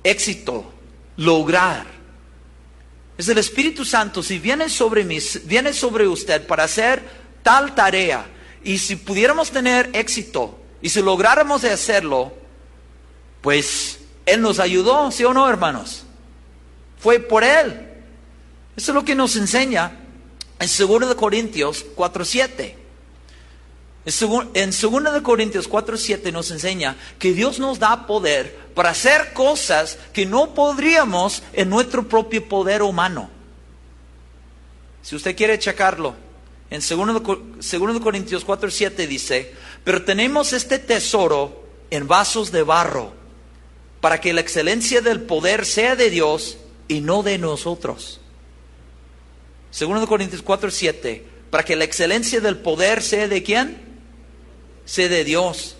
[SPEAKER 1] éxito, lograr. Es el Espíritu Santo, si viene sobre usted para hacer tal tarea, y si pudiéramos tener éxito, y si lográramos de hacerlo, pues Él nos ayudó, ¿sí o no, hermanos? Fue por Él. Eso es lo que nos enseña en 2 Corintios 4:7. En 2 Corintios 4:7 nos enseña que Dios nos da poder para hacer cosas que no podríamos en nuestro propio poder humano. Si usted quiere checarlo, en 2 Corintios 4:7 dice, pero tenemos este tesoro en vasos de barro, para que la excelencia del poder sea de Dios y no de nosotros. 2 Corintios 4:7, para que la excelencia del poder sea de ¿quién? Sea de Dios.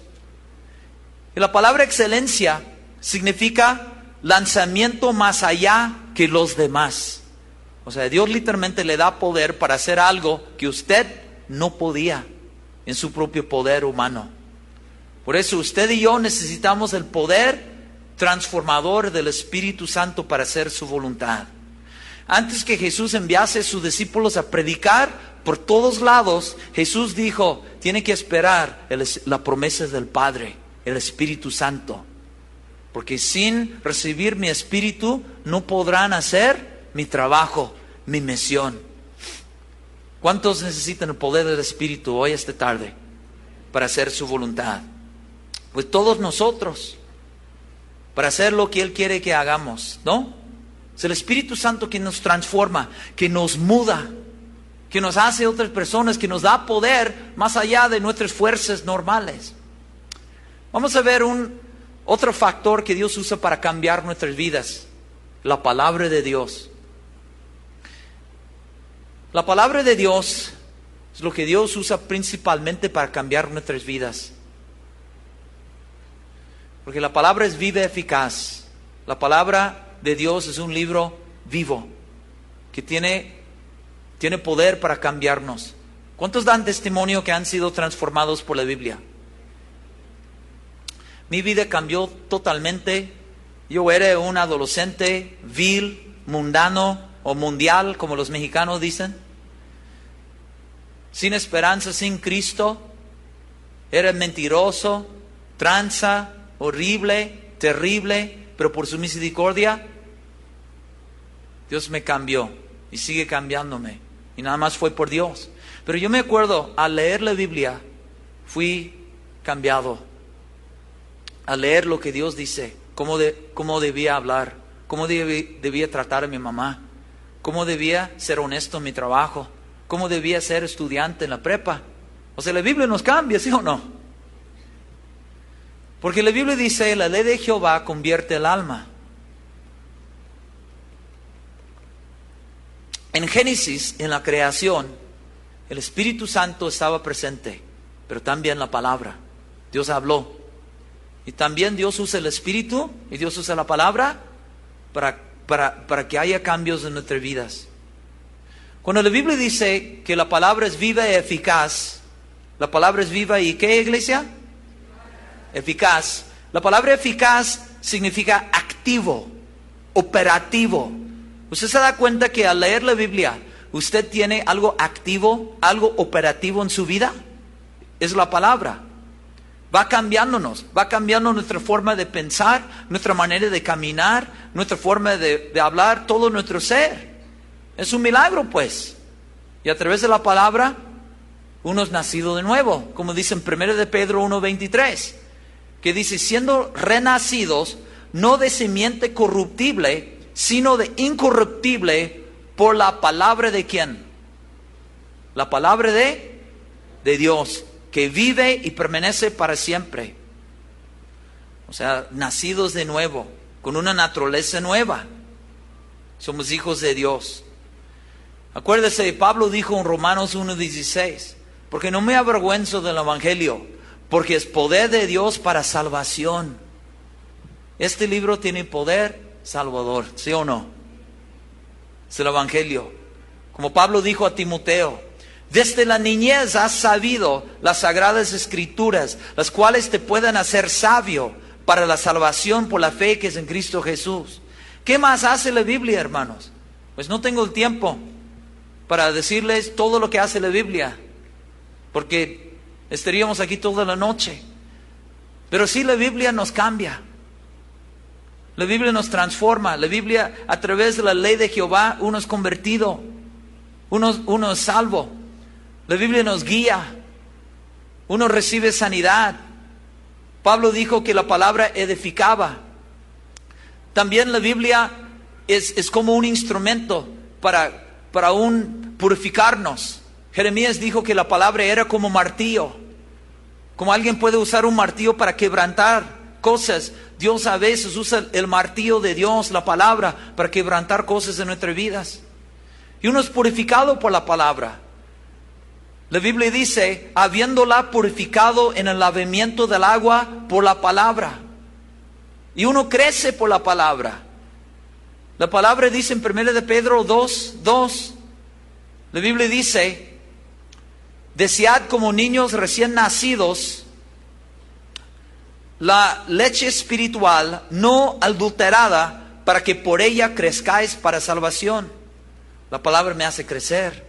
[SPEAKER 1] Y la palabra excelencia significa lanzamiento más allá que los demás. O sea, Dios literalmente le da poder para hacer algo que usted no podía en su propio poder humano. Por eso usted y yo necesitamos el poder transformador del Espíritu Santo para hacer su voluntad. Antes que Jesús enviase a sus discípulos a predicar, por todos lados, Jesús dijo, tiene que esperar la promesa del Padre, el Espíritu Santo. Porque sin recibir mi Espíritu no podrán hacer mi trabajo, mi misión. ¿Cuántos necesitan el poder del Espíritu hoy esta tarde para hacer su voluntad? Pues todos nosotros, para hacer lo que Él quiere que hagamos, ¿no? Es el Espíritu Santo quien nos transforma, que nos muda, que nos hace otras personas, que nos da poder más allá de nuestras fuerzas normales. Vamos a ver otro factor que Dios usa para cambiar nuestras vidas: la palabra de Dios. La palabra de Dios es lo que Dios usa principalmente para cambiar nuestras vidas. Porque la palabra es viva y eficaz. La palabra de Dios es un libro vivo que tiene poder para cambiarnos. ¿Cuántos dan testimonio que han sido transformados por la Biblia? Mi vida cambió totalmente. Yo era un adolescente vil, mundano o mundial, como los mexicanos dicen. Sin esperanza, sin Cristo. Era mentiroso, tranza, horrible, terrible, pero por su misericordia Dios me cambió y sigue cambiándome. Y nada más fue por Dios. Pero yo me acuerdo, al leer la Biblia, fui cambiado. Al leer lo que Dios dice, cómo debía hablar, cómo debía tratar a mi mamá, cómo debía ser honesto en mi trabajo, cómo debía ser estudiante en la prepa. O sea, la Biblia nos cambia, ¿sí o no? Porque la Biblia dice, la ley de Jehová convierte el alma. En Génesis, en la creación, el Espíritu Santo estaba presente, pero también la palabra. Dios habló. Y también Dios usa el Espíritu y Dios usa la palabra para que haya cambios en nuestras vidas. Cuando la Biblia dice que la palabra es viva y eficaz, la palabra es viva y ¿qué, iglesia? Eficaz. La palabra eficaz significa activo, operativo. ¿Usted se da cuenta que al leer la Biblia usted tiene algo activo, algo operativo en su vida? Es la palabra. Va cambiándonos, va cambiando nuestra forma de pensar, nuestra manera de caminar, nuestra forma de hablar, todo nuestro ser. Es un milagro, pues. Y a través de la palabra, uno es nacido de nuevo, como dice en 1 de Pedro 1:23, que dice, siendo renacidos, no de simiente corruptible, sino de incorruptible, por la palabra de ¿quién? La palabra de Dios, que vive y permanece para siempre. O sea, nacidos de nuevo, con una naturaleza nueva. Somos hijos de Dios. Acuérdese, Pablo dijo en Romanos 1:16, porque no me avergüenzo del Evangelio, porque es poder de Dios para salvación. Este libro tiene poder salvador, ¿sí o no? Es el Evangelio. Como Pablo dijo a Timoteo, desde la niñez has sabido las sagradas escrituras, las cuales te pueden hacer sabio para la salvación por la fe que es en Cristo Jesús. ¿Qué más hace la Biblia, hermanos? Pues no tengo el tiempo para decirles todo lo que hace la Biblia, porque estaríamos aquí toda la noche. Pero sí, la Biblia nos cambia. La Biblia nos transforma. La Biblia, a través de la ley de Jehová, uno es convertido, uno es salvo. La Biblia nos guía, uno recibe sanidad. Pablo dijo que la palabra edificaba. También la Biblia es como un instrumento para purificarnos. Jeremías dijo que la palabra era como martillo. Como alguien puede usar un martillo para quebrantar cosas, Dios a veces usa el martillo de Dios, la palabra, para quebrantar cosas en nuestras vidas. Y uno es purificado por la palabra. La Biblia dice, habiéndola purificado en el lavamiento del agua por la palabra. Y uno crece por la palabra. La palabra dice en 1 de Pedro 2:2. La Biblia dice, desead como niños recién nacidos la leche espiritual no adulterada, para que por ella crezcáis para salvación. La palabra me hace crecer.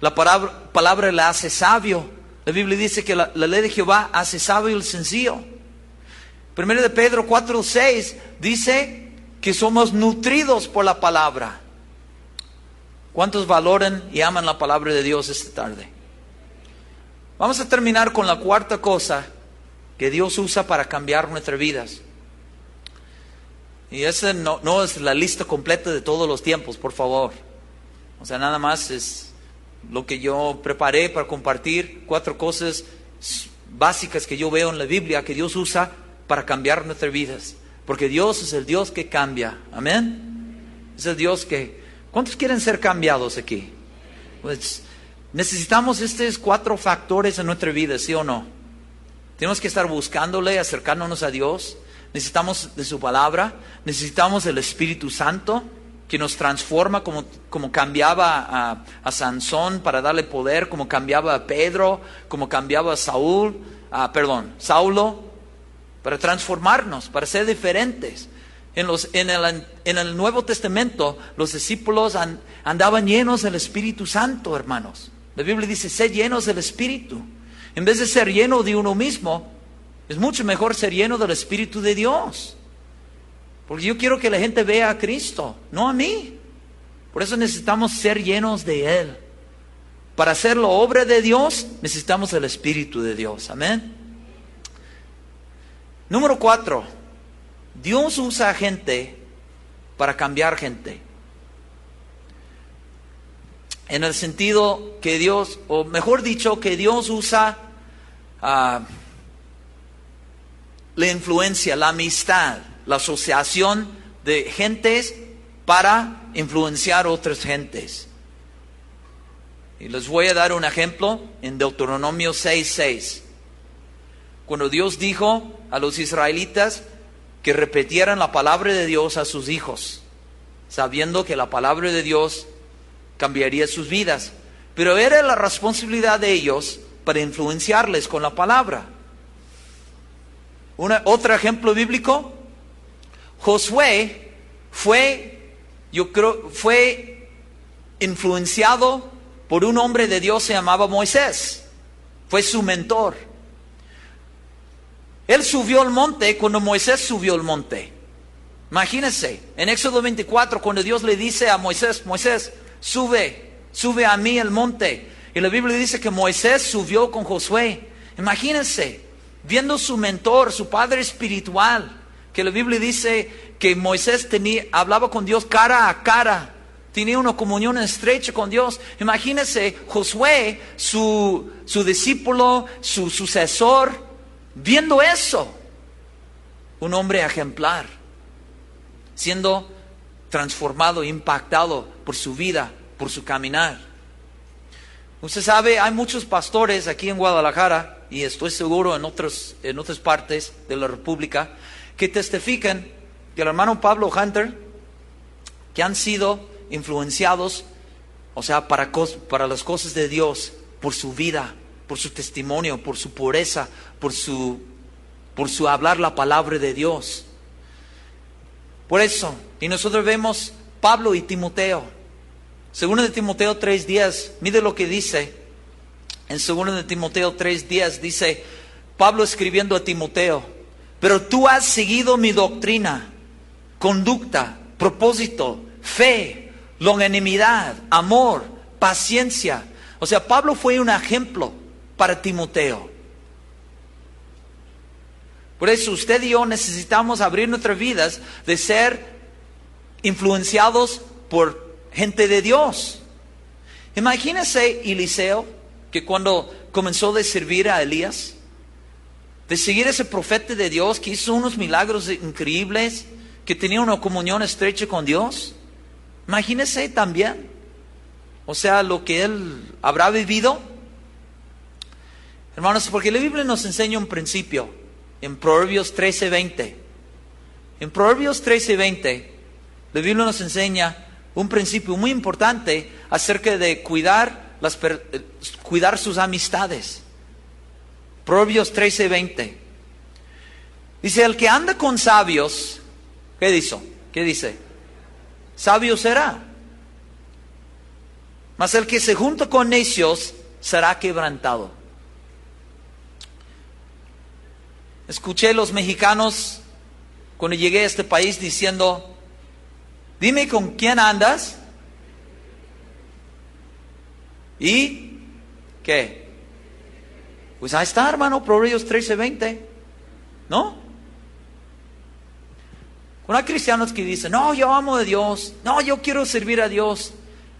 [SPEAKER 1] La palabra le hace sabio. La Biblia dice que la ley de Jehová hace sabio el sencillo. Primero de Pedro 4:6 dice que somos nutridos por la palabra. ¿Cuántos valoran y aman la palabra de Dios esta tarde? Vamos a terminar con la cuarta cosa que Dios usa para cambiar nuestras vidas. Y esa no es la lista completa de todos los tiempos, por favor. O sea, nada más es lo que yo preparé para compartir, 4 cosas básicas que yo veo en la Biblia que Dios usa para cambiar nuestras vidas. Porque Dios es el Dios que cambia. Amén. Es el Dios que... ¿Cuántos quieren ser cambiados aquí? Pues necesitamos estos 4 factores en nuestra vida, ¿sí o no? Tenemos que estar buscándole, acercándonos a Dios. Necesitamos de su palabra. Necesitamos del Espíritu Santo que nos transforma como cambiaba a Sansón para darle poder, como cambiaba a Pedro, como cambiaba a Saulo, para transformarnos, para ser diferentes. En el Nuevo Testamento, los discípulos andaban llenos del Espíritu Santo, hermanos. La Biblia dice, sé llenos del Espíritu. En vez de ser lleno de uno mismo, es mucho mejor ser lleno del Espíritu de Dios. Porque yo quiero que la gente vea a Cristo, no a mí. Por eso necesitamos ser llenos de Él. Para hacer la obra de Dios, necesitamos el Espíritu de Dios. Amén. Número 4. Dios usa a gente para cambiar gente. En el sentido que Dios, o mejor dicho, que Dios usa la influencia, la amistad, la asociación de gentes para influenciar otras gentes. Y les voy a dar un ejemplo en Deuteronomio 6:6. Cuando Dios dijo a los israelitas que repitieran la palabra de Dios a sus hijos, sabiendo que la palabra de Dios cambiaría sus vidas. Pero era la responsabilidad de ellos para influenciarles con la palabra. Otro ejemplo bíblico, Josué fue influenciado por un hombre de Dios, se llamaba Moisés. Fue su mentor. Él subió al monte cuando Moisés subió al monte. Imagínense, en Éxodo 24, cuando Dios le dice a Moisés, Moisés, sube a mí el monte. Y la Biblia dice que Moisés subió con Josué. Imagínense, viendo su mentor, su padre espiritual, que la Biblia dice que Moisés hablaba con Dios cara a cara, tenía una comunión estrecha con Dios. Imagínense, Josué, su discípulo, su sucesor, viendo eso, un hombre ejemplar, siendo transformado, impactado por su vida, por su caminar. Usted sabe, hay muchos pastores aquí en Guadalajara, y estoy seguro en otras partes de la República, que testifican que el hermano Pablo Hunter, que han sido influenciados, o sea, para las cosas de Dios, por su vida, por su testimonio, por su pureza, por su hablar la palabra de Dios. Por eso, y nosotros vemos Pablo y Timoteo. Segundo de Timoteo 3:10, mire lo que dice. En segundo de Timoteo 3:10 dice, Pablo escribiendo a Timoteo, pero tú has seguido mi doctrina, conducta, propósito, fe, longanimidad, amor, paciencia. O sea, Pablo fue un ejemplo para Timoteo. Por eso usted y yo necesitamos abrir nuestras vidas de ser influenciados por gente de Dios. Imagínese Eliseo, que cuando comenzó a servir a Elías, de seguir ese profeta de Dios que hizo unos milagros increíbles, que tenía una comunión estrecha con Dios. Imagínese también, o sea, lo que él habrá vivido. Hermanos, porque la Biblia nos enseña un principio en Proverbios 13:20. En Proverbios 13:20, la Biblia nos enseña un principio muy importante acerca de cuidar sus amistades. Proverbios 13:20. Dice, el que anda con sabios, ¿qué dice? Sabio será. mas el que se junta con necios será quebrantado. Escuché a los mexicanos cuando llegué a este país diciendo, dime con quién andas y ¿qué? Pues ahí está, hermano, Proverbios 13:20, ¿no? Cuando hay cristianos que dicen, no, yo amo a Dios, no, yo quiero servir a Dios,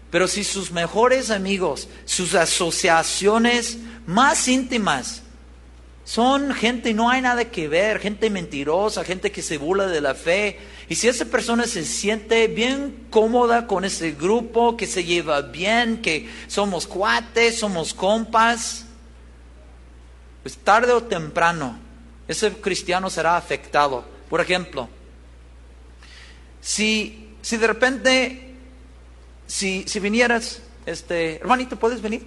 [SPEAKER 1] pero si sus mejores amigos, sus asociaciones más íntimas son gente, no hay nada que ver, gente mentirosa, gente que se burla de la fe. Y si esa persona se siente bien cómoda con ese grupo, que se lleva bien, que somos cuates, somos compas, pues tarde o temprano ese cristiano será afectado. Por ejemplo, si de repente, si vinieras, hermanito, ¿puedes venir?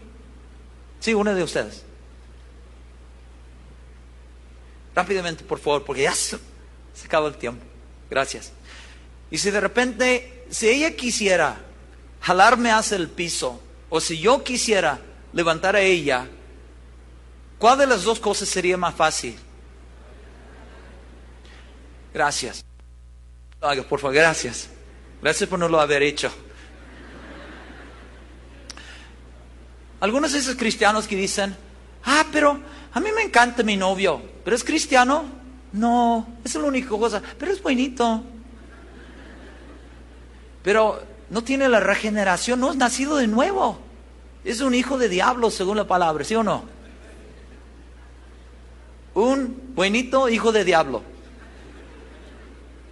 [SPEAKER 1] Sí, uno de ustedes. Rápidamente, por favor, porque ya se acaba el tiempo. Gracias. Y si de repente, si ella quisiera jalarme hacia el piso, o si yo quisiera levantar a ella, ¿cuál de las dos cosas sería más fácil? Gracias. Por favor, gracias. Gracias por no lo haber hecho. Algunos de esos cristianos que dicen, pero a mí me encanta mi novio, pero ¿es cristiano? No, esa es la única cosa, pero es bonito. Pero no tiene la regeneración, no es nacido de nuevo. Es un hijo de diablo según la palabra, ¿sí o no? Un buenito hijo de diablo.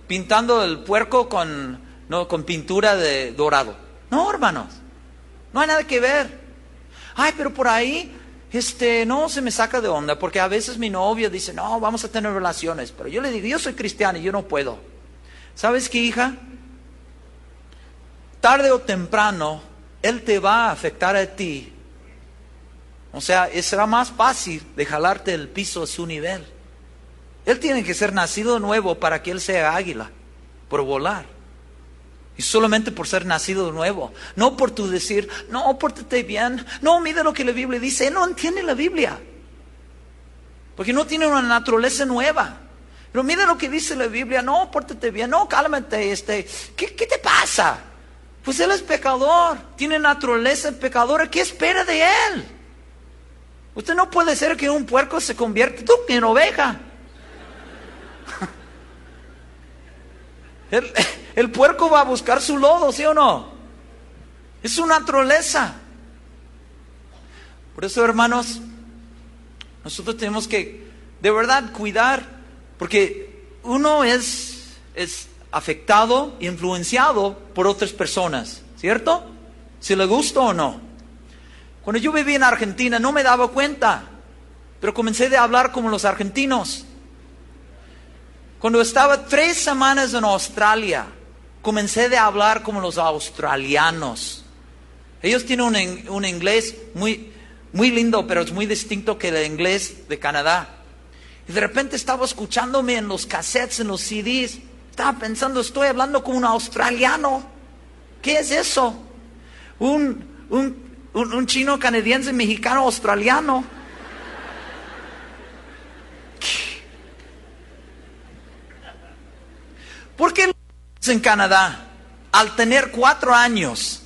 [SPEAKER 1] Pintando el puerco con pintura de dorado. No, hermanos, no hay nada que ver. Pero por ahí, no se me saca de onda, porque a veces mi novia dice, no, vamos a tener relaciones. Pero yo le digo, yo soy cristiano y yo no puedo. ¿Sabes qué, hija? Tarde o temprano, él te va a afectar a ti. O sea, será más fácil de jalarte el piso a su nivel. Él tiene que ser nacido de nuevo para que él sea águila, por volar. Y solamente por ser nacido de nuevo. No por tu decir, no, pórtate bien. No, mira lo que la Biblia dice. Él no entiende la Biblia. Porque no tiene una naturaleza nueva. Pero mira lo que dice la Biblia. No, pórtate bien. No, cálmate. ¿Qué te pasa? Pues él es pecador. Tiene naturaleza pecadora. ¿Qué espera de él? Usted no puede ser que un puerco se convierta en oveja. El puerco va a buscar su lodo, ¿sí o no? Es su naturaleza. Por eso, hermanos, nosotros tenemos que de verdad cuidar, porque uno es afectado, influenciado por otras personas, ¿cierto? Si le gusta o no. Cuando yo vivía en Argentina no me daba cuenta, pero comencé a hablar como los argentinos. Cuando estaba 3 semanas en Australia, comencé a hablar como los australianos. Ellos tienen un inglés muy, muy lindo, pero es muy distinto que el inglés de Canadá. Y de repente estaba escuchándome en los cassettes, en los CDs. Estaba pensando, estoy hablando como un australiano. ¿Qué es eso? Un chino canadiense, mexicano, australiano. ¿Por qué los en Canadá, al tener 4 años,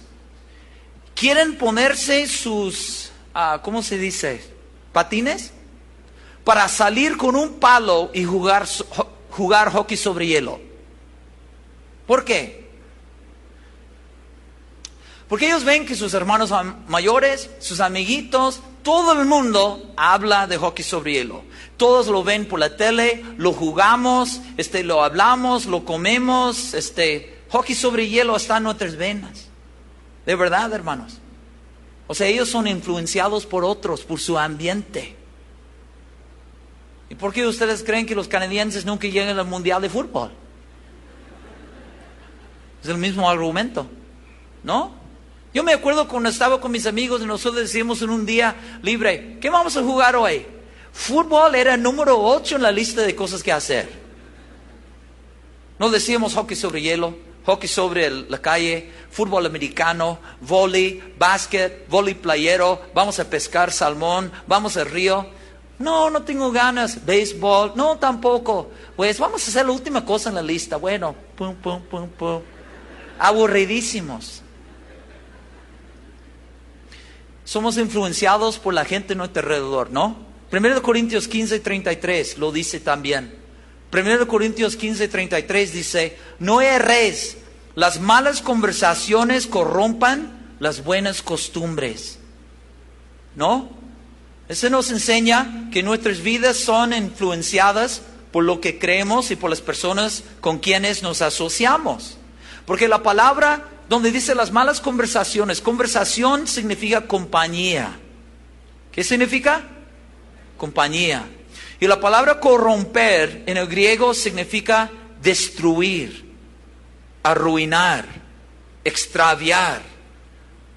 [SPEAKER 1] quieren ponerse sus, ¿cómo se dice? ¿Patines? Para salir con un palo y jugar hockey sobre hielo. ¿Por qué? Porque ellos ven que sus hermanos mayores, sus amiguitos, todo el mundo habla de hockey sobre hielo. Todos lo ven por la tele, lo jugamos, lo hablamos, lo comemos. Hockey sobre hielo está en nuestras venas. De verdad, hermanos. O sea, ellos son influenciados por otros, por su ambiente. ¿Y por qué ustedes creen que los canadienses nunca llegan al Mundial de Fútbol? Es el mismo argumento, ¿no? Yo me acuerdo cuando estaba con mis amigos y nosotros decíamos en un día libre, ¿qué vamos a jugar hoy? Fútbol era el número 8 en la lista de cosas que hacer. No decíamos hockey sobre hielo, hockey sobre la calle, fútbol americano, vóley, básquet, vóley playero, vamos a pescar salmón, vamos al río. No, no tengo ganas. Béisbol, no, tampoco. Pues vamos a hacer la última cosa en la lista. Bueno, pum, pum, pum, pum. Aburridísimos. Somos influenciados por la gente a nuestro alrededor, ¿no? 1 Corintios 15:33 lo dice también. 1 Corintios 15:33 dice, no erréis, las malas conversaciones corrompan las buenas costumbres. ¿No? Eso nos enseña que nuestras vidas son influenciadas por lo que creemos y por las personas con quienes nos asociamos. Porque la palabra donde dice las malas conversaciones, conversación significa compañía. ¿Qué significa? Compañía. Y la palabra corromper en el griego significa destruir, arruinar, extraviar.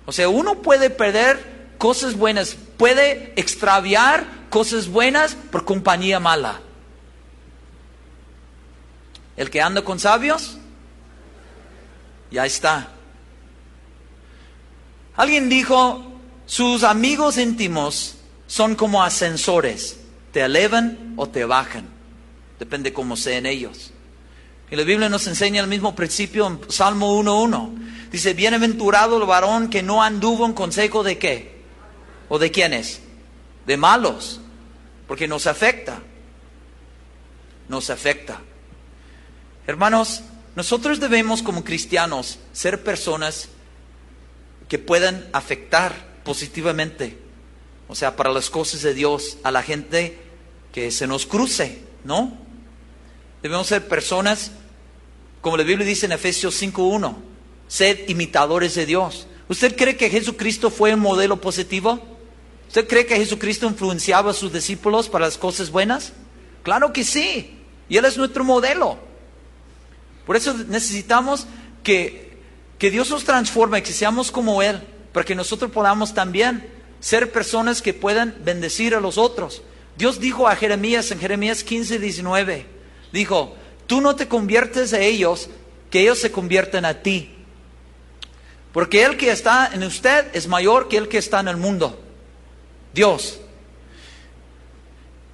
[SPEAKER 1] O sea, uno puede perder cosas buenas, puede extraviar cosas buenas por compañía mala. El que anda con sabios, ya está. Alguien dijo, sus amigos íntimos son como ascensores, te elevan o te bajan, depende cómo sean ellos. Y la Biblia nos enseña el mismo principio en Salmo 1:1. Dice, bienaventurado el varón que no anduvo en consejo de ¿qué? ¿O de quiénes? De malos, porque nos afecta. Nos afecta. Hermanos, nosotros debemos como cristianos ser personas que puedan afectar positivamente, o sea, para las cosas de Dios, a la gente que se nos cruce, ¿no? Debemos ser personas, como la Biblia dice en Efesios 5:1, sed imitadores de Dios. ¿Usted cree que Jesucristo fue un modelo positivo? ¿Usted cree que Jesucristo influenciaba a sus discípulos para las cosas buenas? Claro que sí, y Él es nuestro modelo. Por eso necesitamos que Dios nos transforme, que seamos como Él, para que nosotros podamos también ser personas que puedan bendecir a los otros. Dios dijo a Jeremías en Jeremías 15:19, dijo, tú no te conviertes a ellos, que ellos se convierten a ti. Porque el que está en usted es mayor que el que está en el mundo. Dios.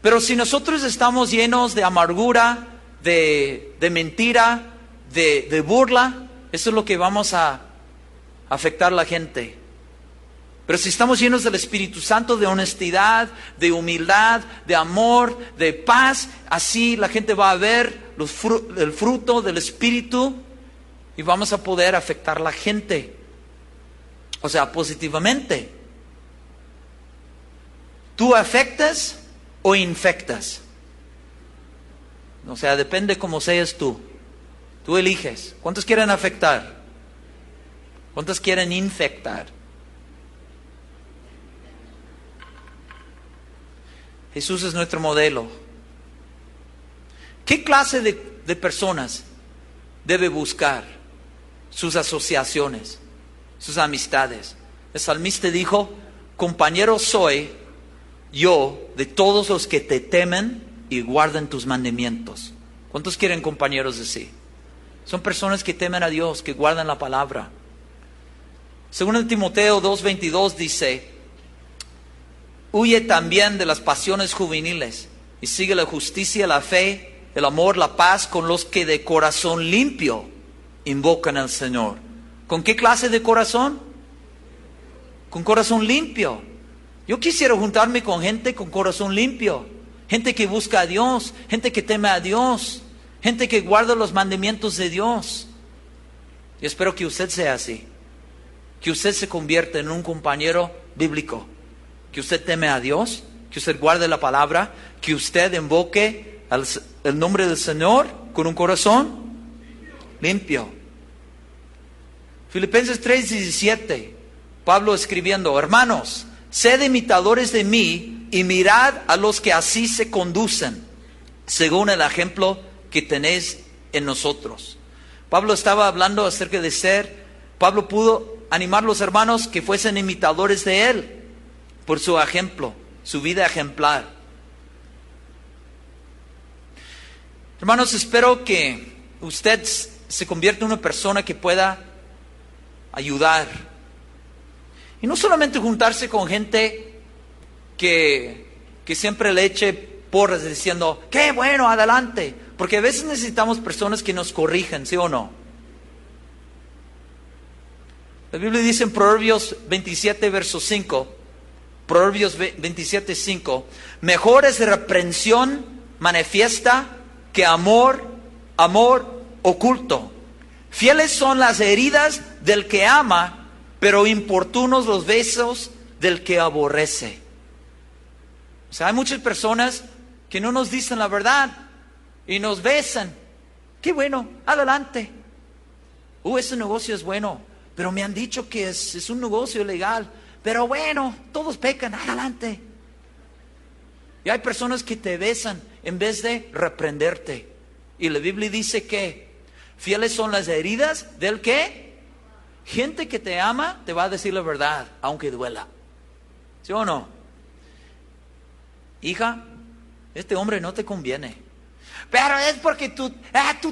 [SPEAKER 1] Pero si nosotros estamos llenos de amargura, de mentira, de burla, eso es lo que vamos a afectar a la gente. Pero si estamos llenos del Espíritu Santo, de honestidad, de humildad, de amor, de paz, así la gente va a ver el fruto del Espíritu y vamos a poder afectar a la gente. O sea, positivamente. ¿Tú afectas o infectas? O sea, depende cómo seas tú. Tú eliges. ¿Cuántos quieren afectar? ¿Cuántos quieren infectar? Jesús es nuestro modelo. ¿Qué clase de personas debe buscar? Sus asociaciones, sus amistades. El salmista dijo, compañero soy yo de todos los que te temen y guardan tus mandamientos. ¿Cuántos quieren compañeros así? Son personas que temen a Dios, que guardan la palabra. Según Timoteo 2:22 dice, huye también de las pasiones juveniles y sigue la justicia, la fe, el amor, la paz con los que de corazón limpio invocan al Señor. ¿Con qué clase de corazón? Con corazón limpio. Yo quisiera juntarme con gente con corazón limpio, gente que busca a Dios, gente que teme a Dios, gente que guarda los mandamientos de Dios. Y espero que usted sea así, que usted se convierta en un compañero bíblico, que usted teme a Dios, que usted guarde la palabra, que usted invoque el nombre del Señor con un corazón limpio. Filipenses 3:17, Pablo escribiendo, hermanos, sed imitadores de mí y mirad a los que así se conducen, según el ejemplo que tenéis en nosotros. Pablo estaba hablando acerca de Pablo pudo animar a los hermanos que fuesen imitadores de él, por su ejemplo, su vida ejemplar. Hermanos, espero que usted se convierte en una persona que pueda ayudar. Y no solamente juntarse con gente que siempre le eche porras diciendo, qué bueno, adelante. Porque a veces necesitamos personas que nos corrijan, ¿sí o no? La Biblia dice en Proverbios 27, verso 5, Proverbios 27, 5, mejor es reprensión manifiesta que amor oculto. Fieles son las heridas del que ama, pero importunos los besos del que aborrece. O sea, hay muchas personas que no nos dicen la verdad y nos besan. Qué bueno, adelante. Ese negocio es bueno, pero me han dicho que es un negocio ilegal. Pero bueno, todos pecan, adelante. Y hay personas que te besan en vez de reprenderte. Y la Biblia dice que fieles son las heridas del que gente que te ama te va a decir la verdad, aunque duela. ¿Sí o no? Hija, este hombre no te conviene. Pero es porque tú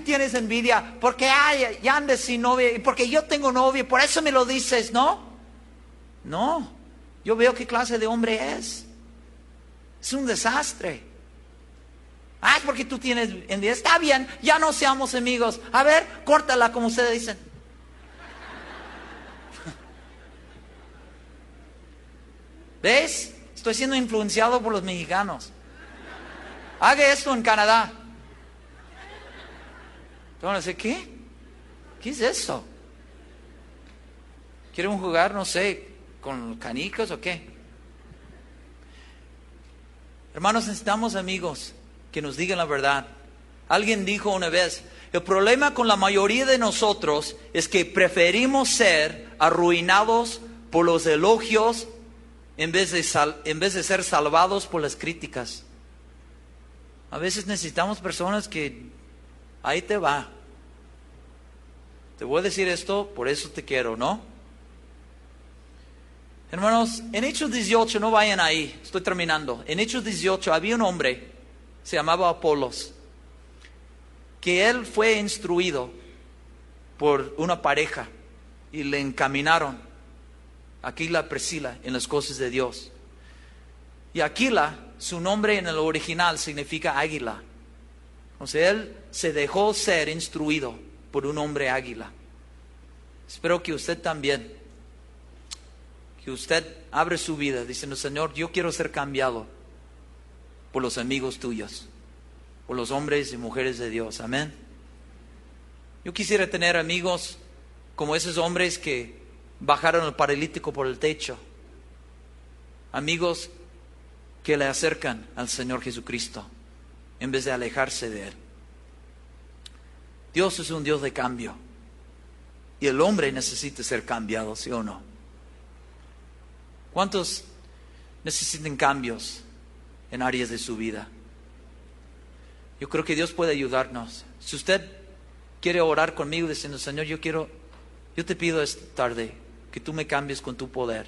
[SPEAKER 1] tienes envidia, porque ya andes sin novia, y porque yo tengo novia, por eso me lo dices, ¿no? No, yo veo qué clase de hombre es. Es un desastre. Es porque tú tienes envidia. Está bien, ya no seamos amigos. A ver, córtala como ustedes dicen. ¿Ves? Estoy siendo influenciado por los mexicanos. Haga esto en Canadá. Entonces, ¿qué? ¿Qué es eso? ¿Quieren jugar, no sé, con canicos o qué? Hermanos, necesitamos amigos que nos digan la verdad. Alguien dijo una vez, el problema con la mayoría de nosotros es que preferimos ser arruinados por los elogios en vez de ser salvados por las críticas. A veces necesitamos personas que, ahí te va. Te voy a decir esto, por eso te quiero, ¿no? Hermanos, en Hechos 18, no vayan ahí, estoy terminando. En Hechos 18 había un hombre, se llamaba Apolos, que él fue instruido por una pareja y le encaminaron a Aquila y Priscila en las cosas de Dios. Y Aquila, su nombre en el original significa águila. O sea, él se dejó ser instruido por un hombre águila. Espero que usted también, que usted abre su vida diciendo, Señor, yo quiero ser cambiado por los amigos tuyos, por los hombres y mujeres de Dios. Amén. Yo quisiera tener amigos como esos hombres que bajaron al paralítico por el techo. Amigos que le acercan al Señor Jesucristo en vez de alejarse de Él. Dios es un Dios de cambio. Y el hombre necesita ser cambiado, ¿sí o no? ¿Cuántos necesitan cambios en áreas de su vida? Yo creo que Dios puede ayudarnos. Si usted quiere orar conmigo diciendo, Señor, yo te pido esta tarde que tú me cambies con tu poder.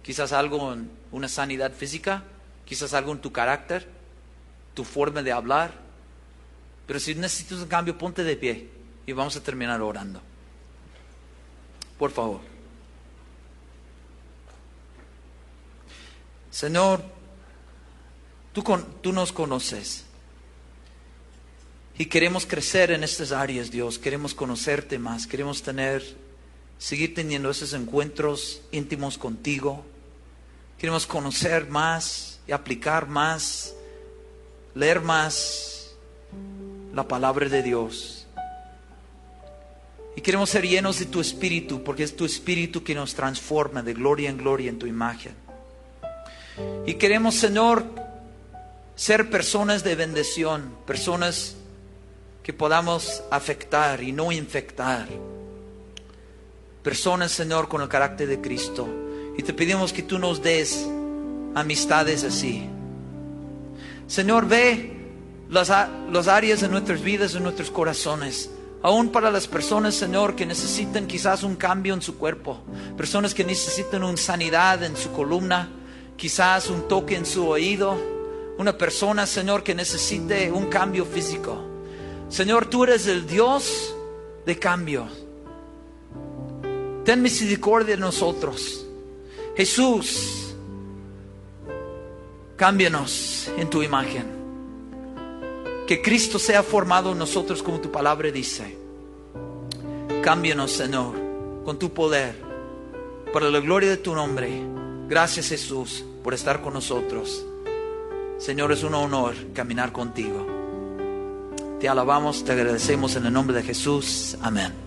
[SPEAKER 1] Quizás algo en una sanidad física, quizás algo en tu carácter, tu forma de hablar. Pero si necesitas un cambio, ponte de pie y vamos a terminar orando. Por favor. Señor, tú nos conoces. Y queremos crecer en estas áreas, Dios. Queremos conocerte más. Queremos seguir teniendo esos encuentros íntimos contigo. Queremos conocer más y aplicar más, leer más la palabra de Dios. Y queremos ser llenos de tu Espíritu, porque es tu Espíritu que nos transforma de gloria en gloria en tu imagen. Y queremos, Señor, ser personas de bendición, personas que podamos afectar y no infectar. Personas, Señor, con el carácter de Cristo. Y te pedimos que tú nos des amistades así. Señor, ve las áreas de nuestras vidas, en nuestros corazones. Aún para las personas, Señor, que necesitan quizás un cambio en su cuerpo. Personas que necesitan una sanidad en su columna. Quizás un toque en su oído. Una persona, Señor, que necesite un cambio físico. Señor, tú eres el Dios de cambio. Ten misericordia de nosotros. Jesús, cámbianos en tu imagen. Que Cristo sea formado en nosotros como tu palabra dice. Cámbianos, Señor, con tu poder, para la gloria de tu nombre. Gracias, Jesús, por estar con nosotros. Señor, es un honor caminar contigo. Te alabamos, te agradecemos en el nombre de Jesús. Amén.